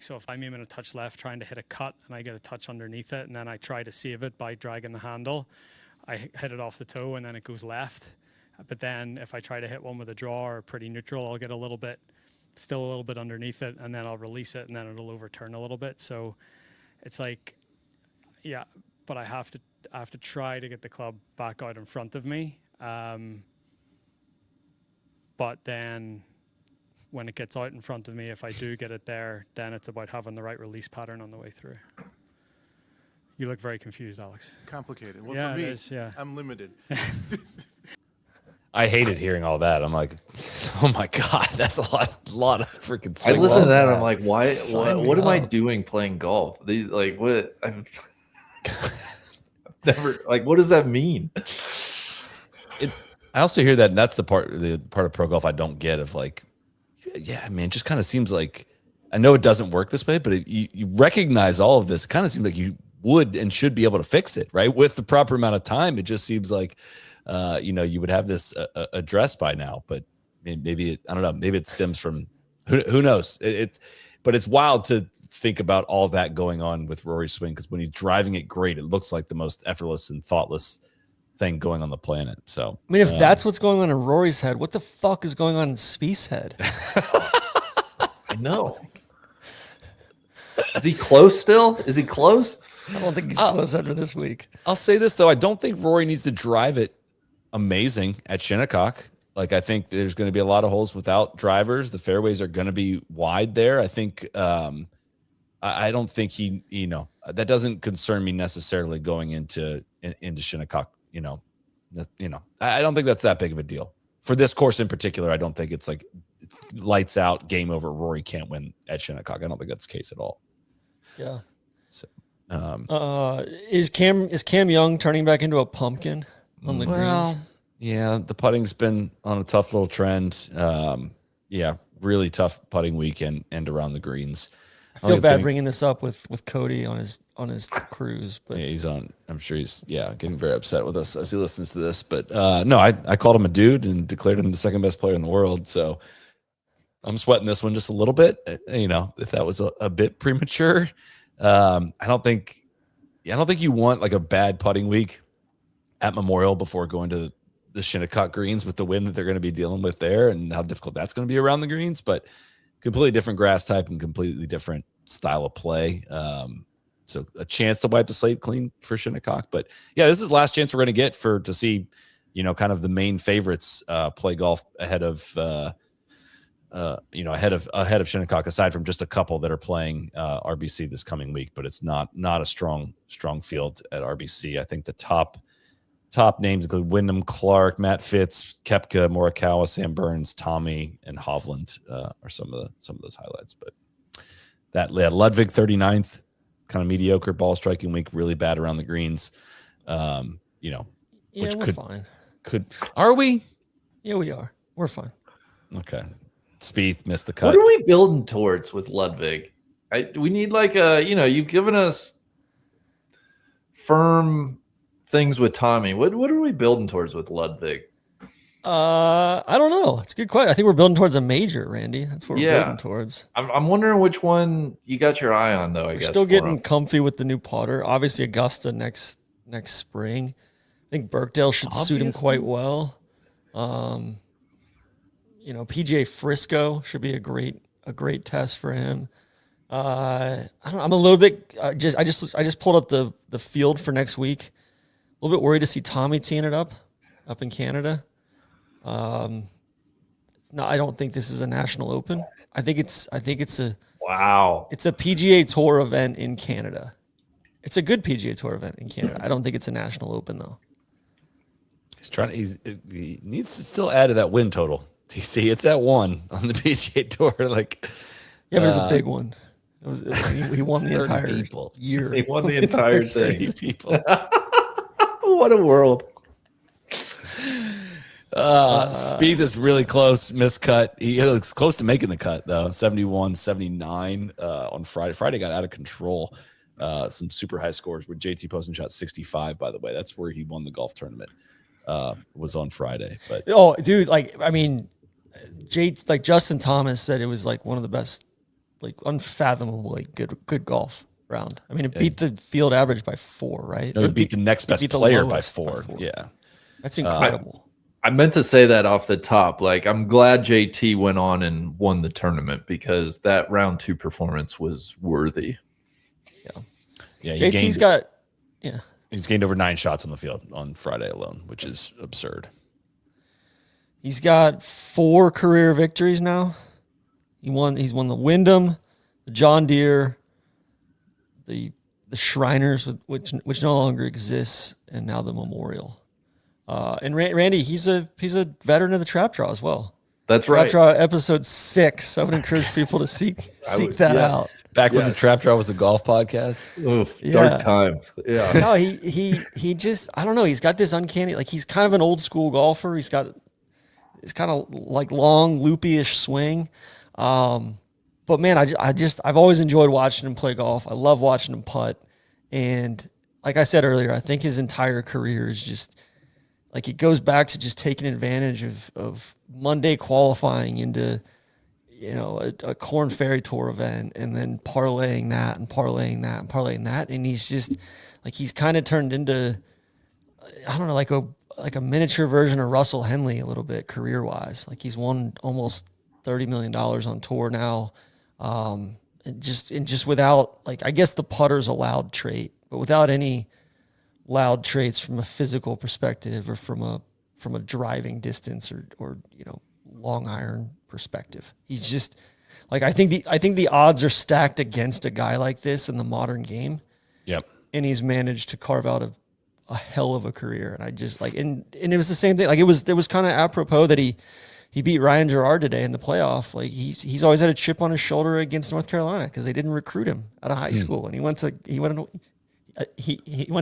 G: so if I'm aiming a touch left trying to hit a cut and I get a touch underneath it, and then I try to save it by dragging the handle. I hit it off the toe and then it goes left. But then if I try to hit one with a draw or pretty neutral, I'll get still a little bit underneath it, and then I'll release it and then it'll overturn a little bit. So it's like, yeah, but I have to try to get the club back out in front of me. But then when it gets out in front of me, if I do get it there, then it's about having the right release pattern on the way through. You look very confused, Alex.
H: Complicated. Well,
G: Yeah,
H: for me,
G: it is, yeah.
H: I'm limited.
C: I hated hearing all that. I'm like, oh my God, that's a lot of freaking
F: I
C: swing.
F: listen to that.
C: balls.
F: I'm like, why?
E: Sign
F: What
E: me
F: am I
E: up.
F: doing playing golf? Like, what? I've never. Like, what does that mean?
C: I also hear that, and that's the part of pro golf I don't get, of like, yeah, man, it just kind of seems like, I know it doesn't work this way, but you recognize all of this. It kind of seems like you would and should be able to fix it, right? With the proper amount of time. It just seems like, you would have this addressed by now, but maybe I don't know. Maybe it stems from who knows. But it's wild to think about all that going on with Rory's swing, because when he's driving it great, it looks like the most effortless and thoughtless thing going on the planet. So
E: I mean, if that's what's going on in Rory's head, what the fuck is going on in Spieth's head?
F: I know. Is he close still? Is he close?
E: I don't think he's close after this week.
C: I'll say this though, I don't think Rory needs to drive it amazing at Shinnecock. Like, I think there's going to be a lot of holes without drivers. The fairways are going to be wide there. I think I don't think that doesn't concern me necessarily going into Shinnecock. I don't think that's that big of a deal for this course in particular. I don't think it's like lights out, game over, Rory can't win at Shinnecock. I don't think that's the case at all.
E: Yeah.
C: So,
E: is Cam Young turning back into a pumpkin on the greens?
C: Yeah, the putting's been on a tough little trend. Really tough putting weekend and around the greens.
E: I feel bad bringing this up with Cody on his cruise, but
C: yeah, he's on. I'm sure he's getting very upset with us as he listens to this. But no, I called him a dude and declared him the second best player in the world. So I'm sweating this one just a little bit. If that was a bit premature, I don't think you want like a bad putting week at Memorial before going to the Shinnecock greens with the wind that they're going to be dealing with there and how difficult that's going to be around the greens. But completely different grass type and completely different style of play. So a chance to wipe the slate clean for Shinnecock. But yeah, this is the last chance we're going to get to see, kind of the main favorites play golf ahead of Shinnecock, aside from just a couple that are playing RBC this coming week. But it's not a strong field at RBC. I think the top names include Wyndham Clark, Matt Fitz, Koepka, Morikawa, Sam Burns, Tommy, and Hovland are some of those highlights. But Ludwig 39th, kind of mediocre ball striking week, really bad around the greens. Which
E: we're fine.
C: Are we?
E: Yeah, we are. We're fine.
C: Okay. Spieth missed the cut.
F: What are we building towards with Ludwig? We need like you've given us firm things with Tommy. What are we building towards with Ludwig?
E: I don't know. It's a good question. I think we're building towards a major, Randy. That's what we're building towards.
F: I'm wondering which one you got your eye on, though. I guess
E: still getting comfy with the new putter. Obviously, Augusta next spring. I think Birkdale should suit him quite well. PGA Frisco should be a great test for him. I'm a little bit. I just pulled up the field for next week. A little bit worried to see Tommy teeing it up in Canada. I don't think this is a national open. I think it's a
F: wow.
E: It's a PGA Tour event in Canada. It's a good PGA Tour event in Canada. I don't think it's a national open though.
C: He needs to still add to that win total. You see, it's at 1 on the PGA Tour. Like,
E: yeah, but it's a big one. He won the entire year.
F: He won the entire thing.
C: People.
F: What a world.
C: Spieth is really close, miscut. He looks close to making the cut, though. 71, 79 on Friday. Friday got out of control. Some super high scores where JT Poston shot 65, by the way. That's where he won the golf tournament. Was on Friday. But
E: dude, Justin Thomas said it was like one of the best, like unfathomable, like good golf, round. I mean, it beat the field average by 4, right?
C: No, it beat the next best player by 4. Yeah.
E: That's incredible.
F: I meant to say that off the top. Like, I'm glad JT went on and won the tournament because that round 2 performance was worthy.
C: Yeah.
E: He's
C: gained over 9 shots on the field on Friday alone, which is absurd.
E: He's got 4 career victories now. He's won the Wyndham, the John Deere, the Shriners, which no longer exists, and now the Memorial. And Randy, he's a veteran of the Trap Draw as well.
F: That's right.
E: Trap Draw episode 6. I would encourage people to seek that out.
C: Back when the Trap Draw was a golf podcast.
F: Dark times. Yeah.
E: No, he just, I don't know. He's got this uncanny, like he's kind of an old school golfer. It's kind of like long, loopy-ish swing. But man, I've always enjoyed watching him play golf. I love watching him putt. And like I said earlier, I think his entire career is just like, it goes back to just taking advantage of Monday qualifying into, a Corn Ferry Tour event, and then parlaying that and parlaying that and parlaying that. And he's just like, he's kind of turned into, I don't know, like a miniature version of Russell Henley a little bit career wise. Like he's won almost $30 million on tour now. And just without, like, I guess the putter's a loud trait, but without any loud traits from a physical perspective or from a driving distance or long iron perspective. He's just like, I think the odds are stacked against a guy like this in the modern game.
C: Yep.
E: And he's managed to carve out a hell of a career. And I just like, and it was the same thing. Like it was kind of apropos that he beat Ryan Gerard today in the playoff. Like he's always had a chip on his shoulder against North Carolina because they didn't recruit him out of high school. And he went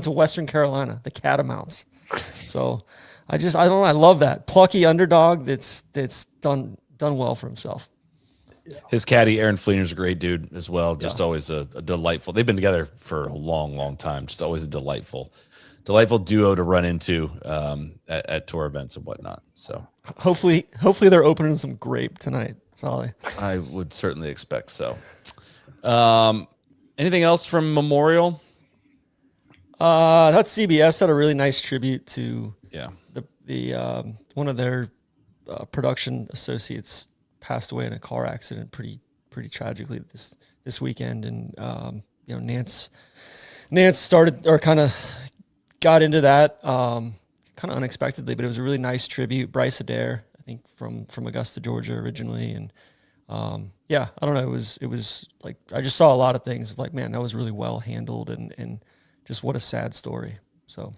E: to Western Carolina, the Catamounts. So I don't know. I love that plucky underdog that's done well for himself.
C: His caddy, Aaron Fleener's a great dude as well. Just always a delightful. They've been together for a long, long time. Just always a delightful duo to run into at tour events and whatnot. So
E: hopefully they're opening some grape tonight, Soly.
C: I would certainly expect so. Anything else from Memorial?
E: That CBS had a really nice tribute to the one of their production associates passed away in a car accident pretty tragically this weekend, and Nance started or kind of got into that kind of unexpectedly, but it was a really nice tribute. Bryce Adair, I think from Augusta, Georgia originally, and I don't know, it was like I just saw a lot of things of like, man, that was really well handled, and just what a sad story. So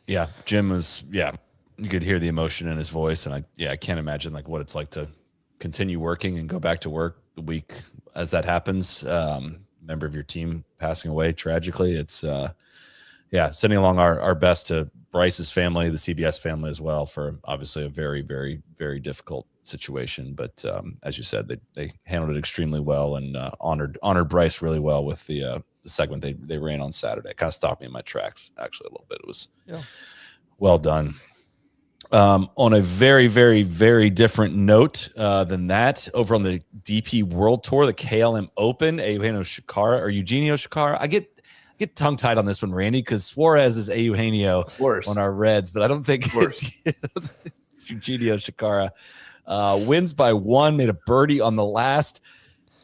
C: yeah, Jim was you could hear the emotion in his voice, and I can't imagine like what it's like to continue working and go back to work the week as that happens. Member of your team passing away tragically. It's sending along our best to Bryce's family, the CBS family as well, for obviously a very, very, very difficult situation. But as you said, they handled it extremely well and honored Bryce really well with the segment they ran on Saturday. It kind of stopped me in my tracks actually a little bit. It was well done. On a very, very, very different note than that, over on the DP World Tour, the KLM Open, Eugenio Shikara. I get tongue-tied on this one, Randy, because Suarez is Eugenio on our Reds, but I don't think it's Eugenio Shikara. Wins by 1, made a birdie on the last.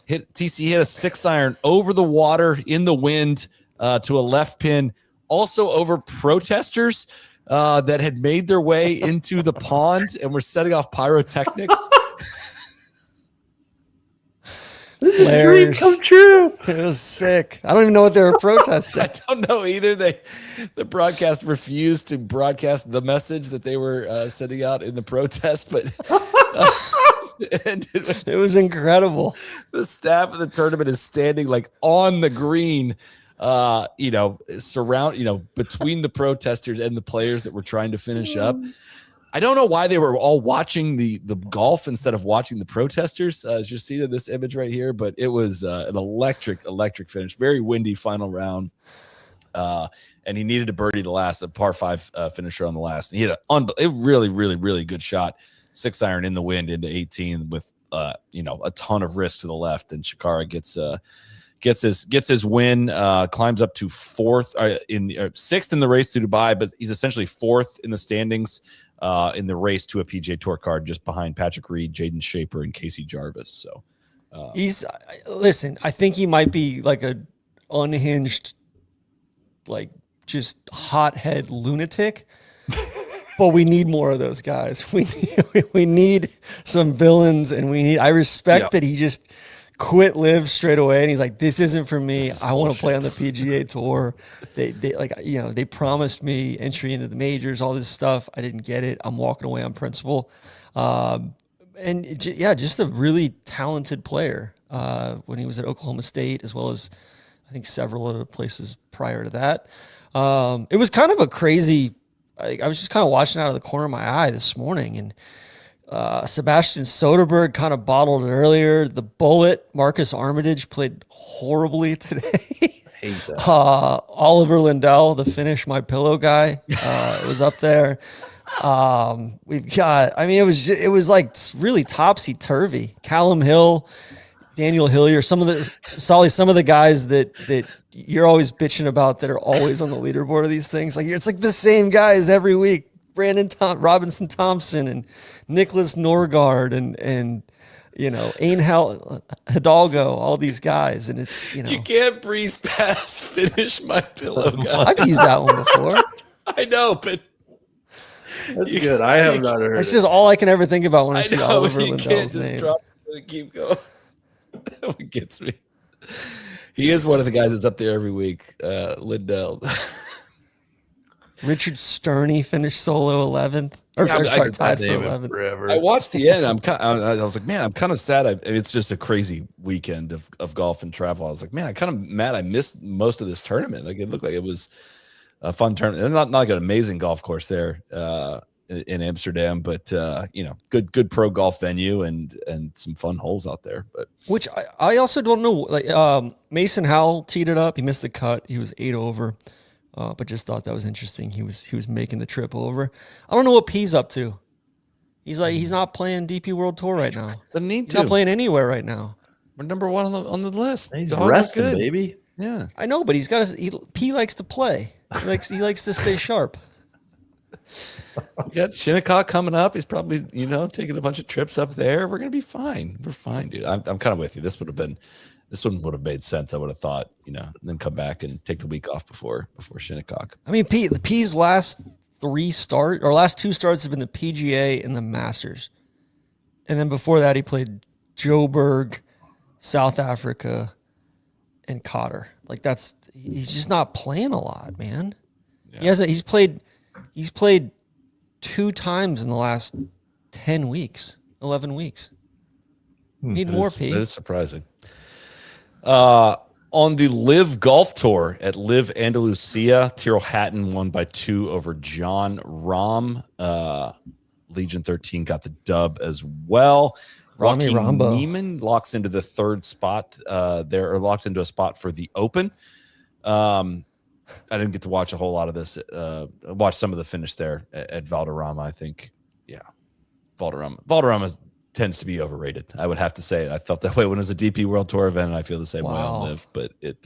C: TC hit a 6-iron over the water in the wind to a left pin, also over protesters that had made their way into the pond and were setting off pyrotechnics.
E: This is a dream come true. It was sick. I don't even know what they were protesting.
C: I don't know either. The broadcast refused to broadcast the message that they were sending out in the protest, but
E: it was incredible.
C: The staff of the tournament is standing like on the green, between the protesters and the players that were trying to finish up. I don't know why they were all watching the golf instead of watching the protesters. As you see in this image right here, but it was an electric finish. Very windy final round. And he needed to birdie the last, a par 5 finisher on the last. And he had a really, really, really good shot. 6-iron in the wind into 18 with, a ton of risk to the left. And Shikara gets his win, climbs up to sixth in the race to Dubai, but he's essentially fourth in the standings in the race to a PGA Tour card, just behind Patrick Reed, Jaden Shaper, and Casey Jarvis. So
E: listen, I think he might be like a unhinged, like just hothead lunatic. But we need more of those guys. We need some villains, and I respect that he just quit live straight away, and he's like, this isn't for me. I want to play on the PGA Tour. They promised me entry into the majors, all this stuff. I didn't get it. I'm walking away on principle. Just a really talented player when he was at Oklahoma State, as well as I think several other places prior to that. It was kind of a crazy. I was just kind of watching out of the corner of my eye this morning, and Sebastian Soderberg kind of bottled it earlier. The Bullet, Marcus Armitage, played horribly today. Oliver Lindell, the Finish My Pillow guy, was up there. We've got, it was like really topsy-turvy. Callum Hill, Daniel Hillier, some of the guys that you're always bitching about that are always on the leaderboard of these things. Like, it's like the same guys every week. Robinson Thompson and Nicholas Norgard and Angel Hidalgo, all these guys. And it's,
C: you can't breeze past Finish My Pillow guy.
E: I've used that one before.
C: I know, but
F: that's good. I have not heard
E: It's just all I can ever think about when I see Oliver
C: Lindell's
E: Lindell's
C: name.
E: name.
C: Keep going. That one gets me. He is one of the guys that's up there every week. Lindell.
E: Richard Sterney finished solo 11th. Tied for 11th.
F: Forever.
C: I watched the end. I was like, man, I'm kind of sad. It's just a crazy weekend of golf and travel. I was like, man, I'm kind of mad I missed most of this tournament. Like, it looked like it was a fun tournament. Not like an amazing golf course there in Amsterdam, but good pro golf venue and some fun holes out there. But
E: which I also don't know. Like Mason Howell teed it up. He missed the cut. He was 8 over. But just thought that was interesting. He was making the trip over. I don't know what P's up to. He's not playing DP World Tour right now.
C: Doesn't need
E: He's
C: to.
E: not playing anywhere right now.
C: We're number 1 on the list.
F: He's resting,
C: good.
F: baby.
C: Yeah,
E: I know, but P likes to play. He likes to stay sharp.
C: You got Shinnecock coming up. He's probably taking a bunch of trips up there. We're gonna be fine. We're fine, dude. I'm kind of with you. This one would have made sense. I would have thought, and then come back and take the week off before Shinnecock.
E: I mean, P's last 2 starts have been the PGA and the Masters, and then before that he played Joburg, South Africa, and Qatar. Like, he's just not playing a lot, man. Yeah. He's played 2 times in the last 11 weeks. Need more, P.
C: That is surprising. On the Live Golf Tour at Live Andalusia, Tyrrell Hatton won by 2 over John Rahm. Legion 13 got the dub as well. Rocky Neiman locks into the 3rd spot there, or locked into a spot for the Open. I didn't get to watch a whole lot of this. I watched some of the finish there at Valderrama. I think, Valderrama tends to be overrated. I would have to say it. I felt that way when it was a DP World Tour event, and I feel the same way on Live. But it,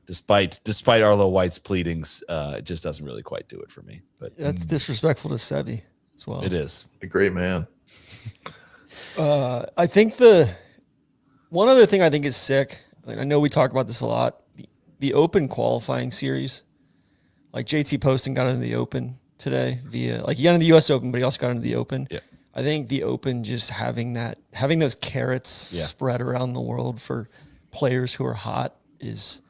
C: despite Arlo White's pleadings, it just doesn't really quite do it for me. But
E: that's disrespectful to Sevi as well.
C: It is.
F: A great man.
E: I think one other thing I think is sick. I know we talk about this a lot. The Open qualifying series, like JT Poston got into the Open today he got into the U.S. Open, but he also got into the Open.
C: Yeah.
E: I think the Open, just having those carrots spread around the world for players who are hot is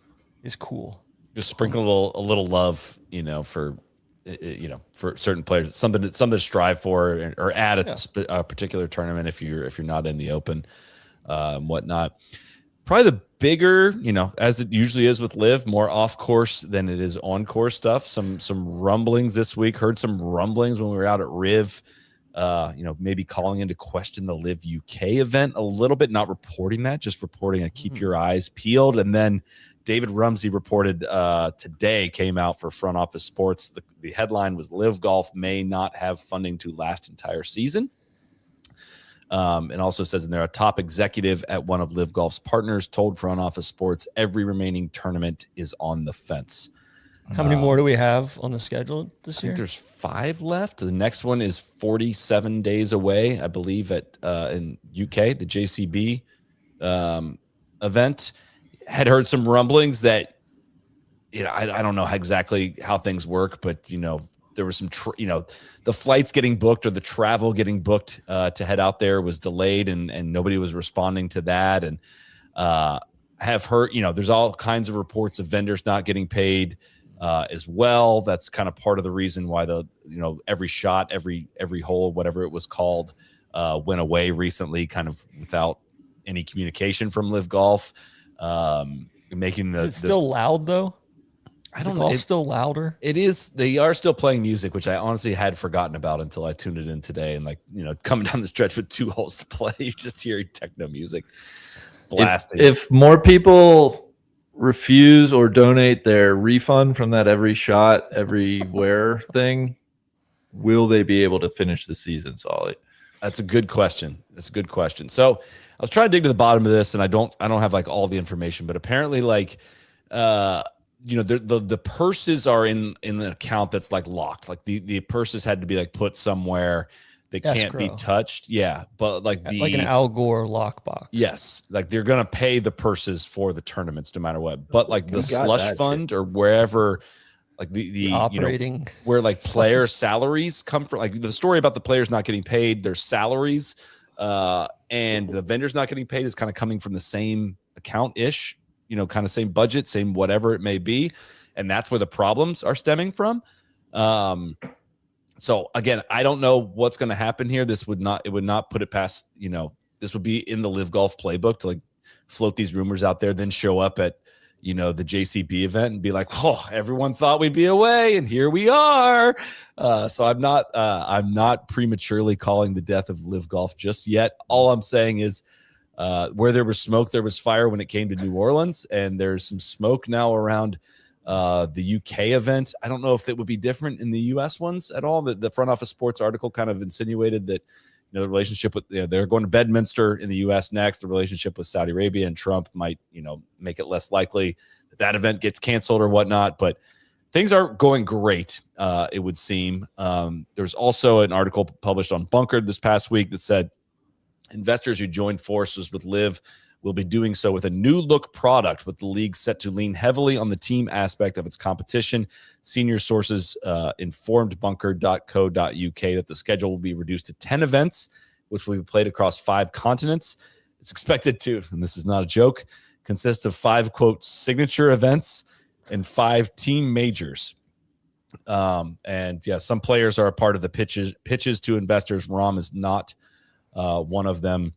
E: cool.
C: Just sprinkle a little love, for certain players, something to strive for or add at a particular tournament if you're not in the Open, whatnot. Probably the bigger, as it usually is with Live, more off course than it is on course stuff. Some rumblings this week. Heard some rumblings when we were out at Riv. Maybe calling into question the Live UK event a little bit, not reporting that, just reporting a keep your eyes peeled. And then David Rumsey reported today, came out for Front Office Sports. The headline was Live Golf may not have funding to last entire season. And also says in there, a top executive at one of Live Golf's partners told Front Office Sports every remaining tournament is on the fence.
E: How many more do we have on the schedule this year?
C: I think there's 5 left. The next one is 47 days away, I believe, at in UK, the JCB event. Had heard some rumblings that, I don't know exactly how things work, but, there was some, the flights getting booked or the travel getting booked to head out there was delayed and nobody was responding to that. And have heard, there's all kinds of reports of vendors not getting paid as well. That's kind of part of the reason why every shot, every hole, whatever it was called, went away recently, kind of without any communication from Live Golf. Making
E: Is it still loud though?
C: I don't know.
E: It's still louder.
C: It is. They are still playing music, which I honestly had forgotten about until I tuned it in today. And coming down the stretch with 2 holes to play, you just hear techno music blasting.
F: If more people refuse or donate their refund from that every shot, everywhere thing, will they be able to finish the season, Soly?
C: That's a good question. So I was trying to dig to the bottom of this, and I don't have all the information, but apparently the purses are in an account that's locked. The purses had to be put somewhere. They can't be touched. Yeah. But like
E: an Al Gore lockbox.
C: Yes. They're going to pay the purses for the tournaments no matter what. But the slush fund or wherever, the
E: operating,
C: where player salaries come from, the story about the players not getting paid, their salaries, and the vendors not getting paid is kind of coming from the same account ish, kind of same budget, same whatever it may be. And that's where the problems are stemming from. So again, I don't know what's going to happen here. It would not put it past, this would be in the Live Golf playbook to float these rumors out there, then show up at, the JCB event and be like, oh, everyone thought we'd be away and here we are. So I'm not prematurely calling the death of Live Golf just yet. All I'm saying is, where there was smoke, there was fire when it came to New Orleans, and there's some smoke now around the UK event. I don't know if it would be different in the US ones at all. The Front Office Sports article kind of insinuated that the relationship with they're going to Bedminster in the US next. The relationship with Saudi Arabia and Trump might make it less likely that event gets canceled or whatnot. But things are going great, it would seem. There's also an article published on Bunkered this past week that said investors who joined forces with Live will be doing so with a new look product, with the league set to lean heavily on the team aspect of its competition. Senior sources informed bunker.co.uk that the schedule will be reduced to 10 events, which will be played across 5 continents. It's expected to, and this is not a joke, consist of 5, quote, signature events and 5 team majors. And yeah, some players are a part of the pitches to investors. Rahm is not one of them.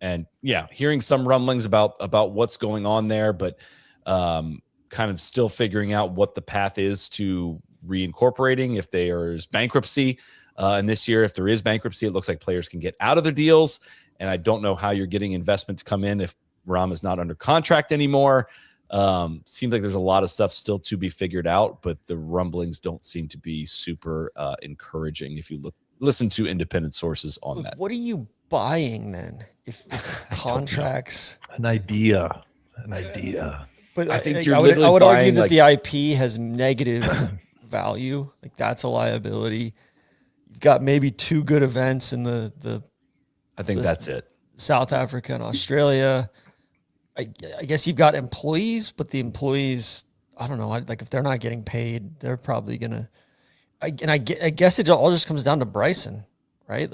C: And yeah, hearing some rumblings about what's going on there, but kind of still figuring out what the path is to reincorporating. If there's bankruptcy, and this year, if there is bankruptcy, it looks like players can get out of their deals. And I don't know how you're getting investment to come in if Rahm is not under contract anymore. Seems like there's a lot of stuff still to be figured out, but the rumblings don't seem to be super encouraging if you listen to independent sources on that.
E: What are you buying then? If contracts,
F: an idea,
E: but
C: I think
E: I would argue that the IP has negative value. That's a liability. You've got maybe 2 good events in the
C: I think that's it.
E: South Africa and Australia. I guess you've got employees, but the employees, I don't know. If they're not getting paid, they're probably gonna. I guess it all just comes down to Bryson, right?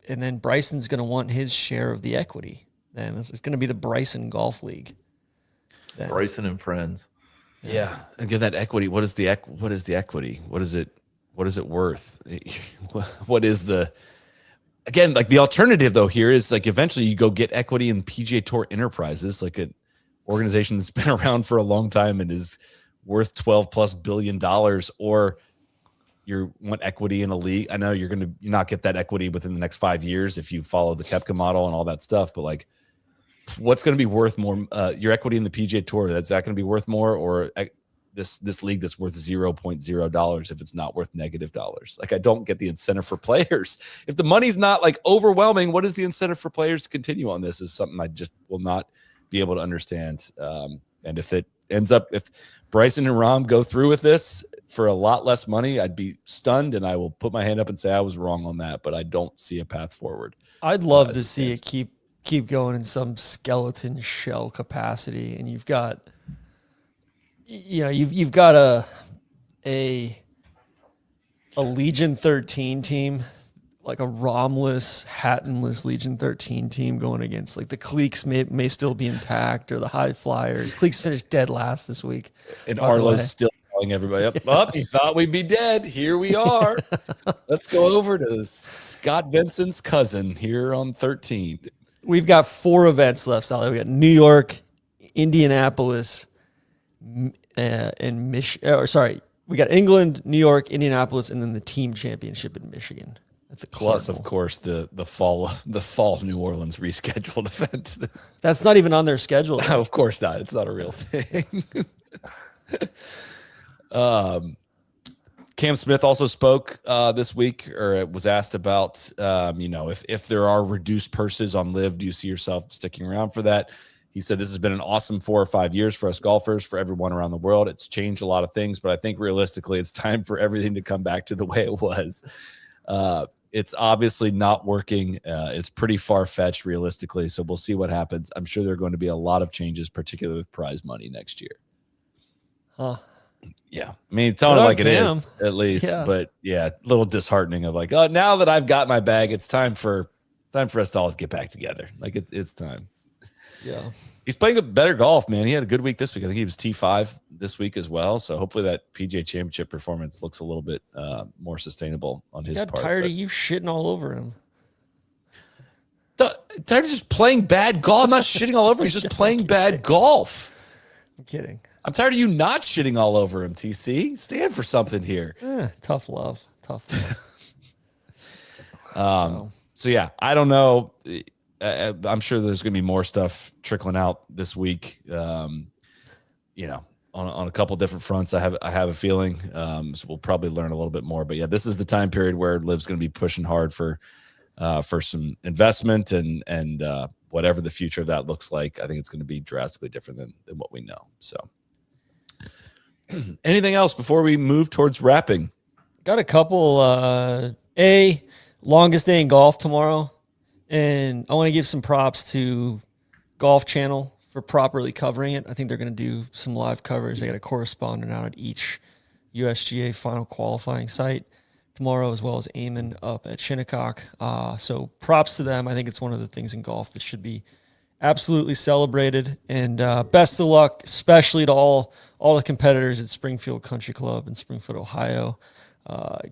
E: And then Bryson's going to want his share of the equity. Then it's going to be the Bryson Golf League. Then.
F: Bryson and friends.
C: Yeah, and get that equity. What is the equity? What is it worth? What is the the alternative though here is eventually you go get equity in PGA Tour Enterprises, an organization that's been around for a long time and is worth $12+ billion, or you want equity in a league. I know you're not get that equity within the next 5 years if you follow the Koepka model and all that stuff. But what's going to be worth more? Your equity in the PGA Tour, is that going to be worth more, or this league that's worth $0.0 if it's not worth -$. Like, I don't get the incentive for players. If the money's not like overwhelming, what is the incentive for players to continue on this is something I just will not be able to understand. And if it ends up, if Bryson and Rahm go through with this for a lot less money, I'd be stunned, and I will put my hand up and say I was wrong on that, but I don't see a path forward.
E: I'd love to see it keep going in some skeleton shell capacity, and you've got a Legion 13 team, like a Romless, Hattonless Legion 13 team going against like the Cleeks may still be intact, or the High Flyers. Cleeks finished dead last this week.
C: And Arlo's still calling everybody up. You thought we'd be dead. Here we are. Let's go over to Scott Vincent's cousin here on 13.
E: We've got 4 events left, Soly. We got New York, Indianapolis, and Michigan. We got England, New York, Indianapolis, and then the team championship in Michigan. At the
C: Plus, of course, the fall New Orleans rescheduled event.
E: That's not even on their schedule.
C: No, of course not. It's not a real thing. Cam Smith also spoke this week, or was asked about, if there are reduced purses on LIV, do you see yourself sticking around for that? He said, this has been an awesome 4 or 5 years for us golfers, for everyone around the world. It's changed a lot of things, but I think realistically, it's time for everything to come back to the way it was. It's obviously not working. It's pretty far-fetched realistically, so we'll see what happens. I'm sure there are going to be a lot of changes, particularly with prize money next year.
E: Huh.
C: Yeah. I mean, tell it like it is, at least. Yeah. But, yeah, a little disheartening of like, oh, now that I've got my bag, it's time for us to all get back together. Like, it's time.
E: Yeah.
C: He's playing a better golf, man. He had a good week this week. I think he was T5 this week as well. So hopefully that PGA Championship performance looks a little bit more sustainable on his part.
E: I got tired of you shitting all over him.
C: Tired of just playing bad golf. I'm not shitting all over him. He's just playing bad golf.
E: I'm kidding.
C: I'm tired of you not shitting all over him, TC. Stand for something here.
E: Tough love.
C: So, yeah, I don't know. I'm sure there's going to be more stuff trickling out this week. On a couple different fronts. I have a feeling. So we'll probably learn a little bit more. But yeah, this is the time period where LIV's going to be pushing hard for some investment and whatever the future of that looks like. I think it's going to be drastically different than what we know. So, anything else before we move towards wrapping?
E: Got a couple. Longest day in golf tomorrow. And I want to give some props to Golf Channel for properly covering it. I think they're going to do some live coverage. They got a correspondent out at each USGA final qualifying site tomorrow, as well as Eamon up at Shinnecock. So props to them. I think it's one of the things in golf that should be absolutely celebrated. And best of luck, especially to all the competitors at Springfield Country Club in Springfield, Ohio.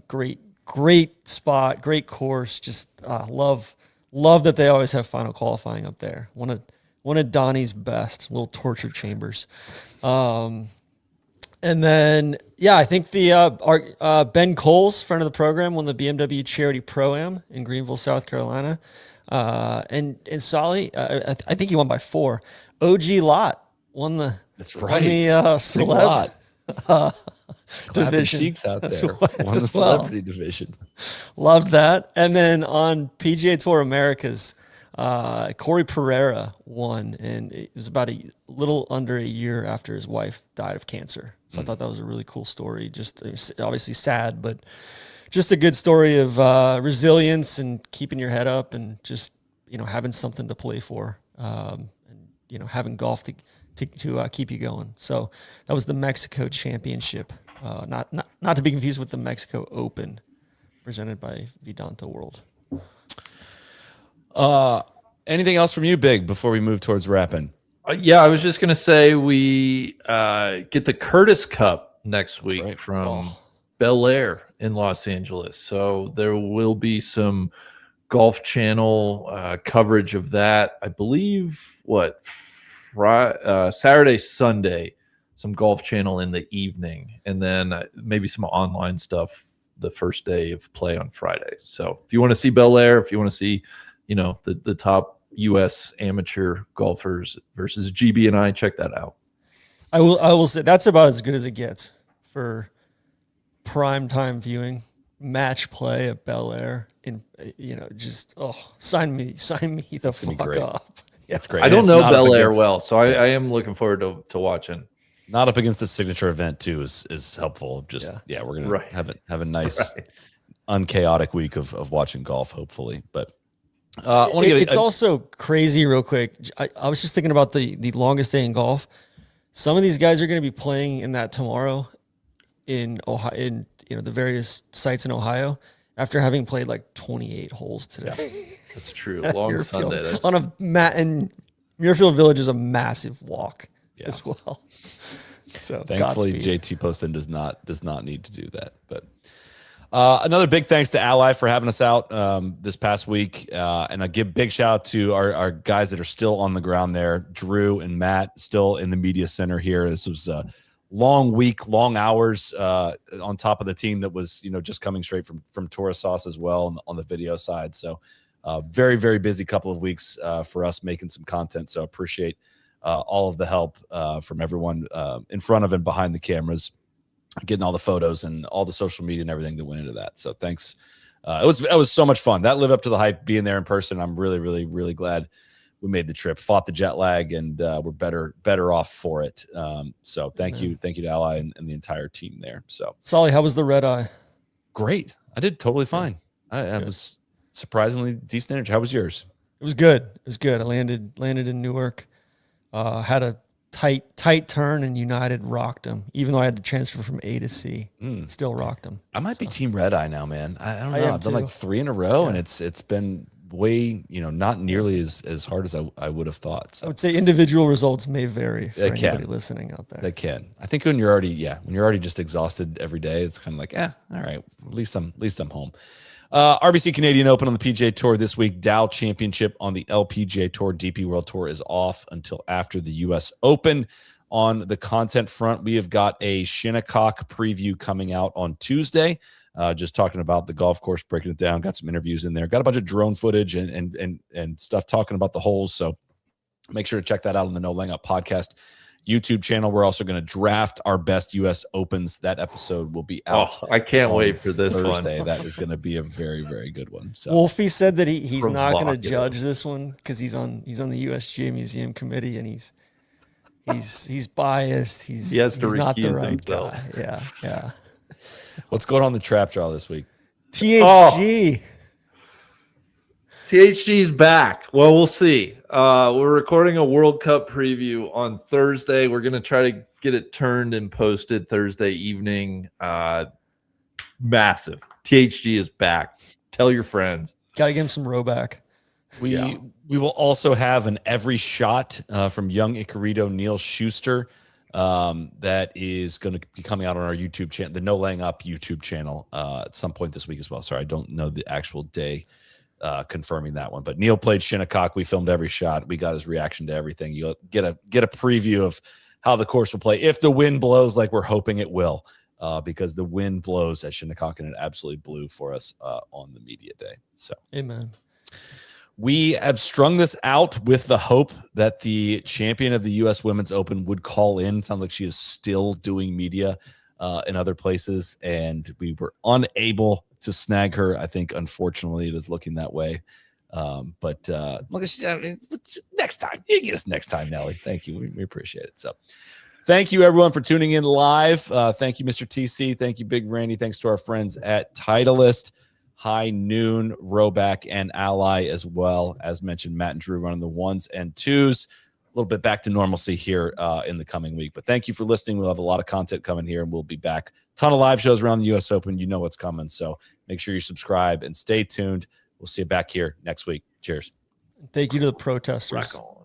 E: Great spot, great course. Just love that they always have final qualifying up there. One of Donnie's best little torture chambers. And then, I think our Ben Coles, friend of the program, won the BMW Charity Pro-Am in Greenville, South Carolina. And Soly, I think he won by 4. OG Lot won the celeb division.
C: Cheeks out there. Won the celebrity division.
E: Loved that. And then on PGA Tour Americas, Corey Pereira won, and it was about a little under a year after his wife died of cancer. So I thought that was a really cool story. Just obviously sad, but just a good story of resilience and keeping your head up and just, having something to play for, and, having golf to keep you going. So that was the Mexico Championship, not to be confused with the Mexico Open, presented by Vidanta World.
C: Anything else from you, Big, before we move towards wrapping?
F: I was just going to say we get the Curtis Cup next week from Bel Air in Los Angeles. So there will be some Golf Channel coverage of that. I believe, Saturday, Sunday, some Golf Channel in the evening, and then maybe some online stuff the first day of play on Friday. So if you want to see Bel Air, if you want to see, the top U.S. amateur golfers versus GB and I, check that out.
E: I will say that's about as good as it gets for prime time viewing. Match play at Bel Air, and just sign me the fuck up. Yeah.
C: That's great.
F: I don't know Bel Air well, so I am looking forward to watching.
C: Not up against the signature event too is helpful. Just we're gonna have a nice unchaotic week of watching golf, hopefully. But
E: it's also crazy. Real quick, I was just thinking about the longest day in golf. Some of these guys are going to be playing in that tomorrow in Ohio, in the various sites in Ohio, after having played like 28 holes today.
F: Yeah, that's true. Long Sunday.
E: On a mat, and Muirfield Village is a massive walk as well. So
C: thankfully, JT Poston does not need to do that. But another big thanks to Ally for having us out this past week, and I give big shout out to our guys that are still on the ground there, Drew and Matt, still in the media center here. This was a long week, long hours on top of the team that was just coming straight from Tourist Sauce as well on the video side. So very, very busy couple of weeks for us making some content. So appreciate all of the help from everyone in front of and behind the cameras, getting all the photos and all the social media and everything that went into that. So thanks. It was so much fun. That lived up to the hype, being there in person. I'm really, really, really glad we made the trip, fought the jet lag, and we're better off for it. So thank you to Ally and the entire team there. So
E: Soly, how was the red eye?
C: Great. I did totally fine. I was surprisingly decent energy. How was yours?
E: It was good. I landed in Newark. Had a tight turn, and United rocked them. Even though I had to transfer from A to C, still rocked them.
C: I might be Team Red Eye now, man. I don't know. I've done like 3 in a row, and it's been way, not nearly as hard as I would have thought. So
E: I would say individual results may vary for
C: anybody
E: listening out there.
C: They can. I think when you're already just exhausted every day, it's kind of like, all right, at least I'm home. RBC Canadian Open on the PGA Tour this week. Dow Championship on the LPGA Tour. DP World Tour is off until after the U.S. Open. On the content front, we have got a Shinnecock preview coming out on Tuesday. Just talking about the golf course, breaking it down. Got some interviews in there. Got a bunch of drone footage and stuff talking about the holes. So make sure to check that out on the No Laying Up podcast YouTube channel. We're also going to draft our best U.S. Opens. That episode will be out.
F: Oh, I can't wait for this
C: Thursday.
F: one.
C: That is going to be a very, very good one. So
E: Wolfie said that he's not going to judge this one because he's on the USGA Museum committee, and he's biased. He has to not the right himself. Guy. Yeah.
C: What's going on in the trap draw this week?
E: THG.
F: THG's back. Well, we'll see. We're recording a World Cup preview on Thursday. We're going to try to get it turned and posted Thursday evening. Massive. THG is back. Tell your friends.
E: Got to give him some row back.
C: We will also have an every shot from young Icarito Neil Schuster that is going to be coming out on our YouTube channel, the No Laying Up YouTube channel at some point this week as well. Sorry, I don't know the actual day confirming that one, but Neil played Shinnecock. We filmed every shot. We got his reaction to everything. You'll get a preview of how the course will play if the wind blows like we're hoping it will, because the wind blows at Shinnecock and it absolutely blew for us on the media day. So
E: amen.
C: We have strung this out with the hope that the champion of the U.S. Women's Open would call in. Sounds like she is still doing media in other places, and we were unable to snag her. I think, unfortunately, it is looking that way. But next time. You get us next time, Nelly. Thank you. We appreciate it. So thank you, everyone, for tuning in live. Thank you, Mr. TC. Thank you, Big Randy. Thanks to our friends at Titleist, High Noon, Roback, and Ally as well. As mentioned, Matt and Drew running the 1s and 2s. A little bit back to normalcy here in the coming week. But thank you for listening. We'll have a lot of content coming here, and we'll be back. Ton of live shows around the U.S. Open. You know what's coming. So make sure you subscribe and stay tuned. We'll see you back here next week. Cheers.
E: Thank you to the protesters.
F: Rock on.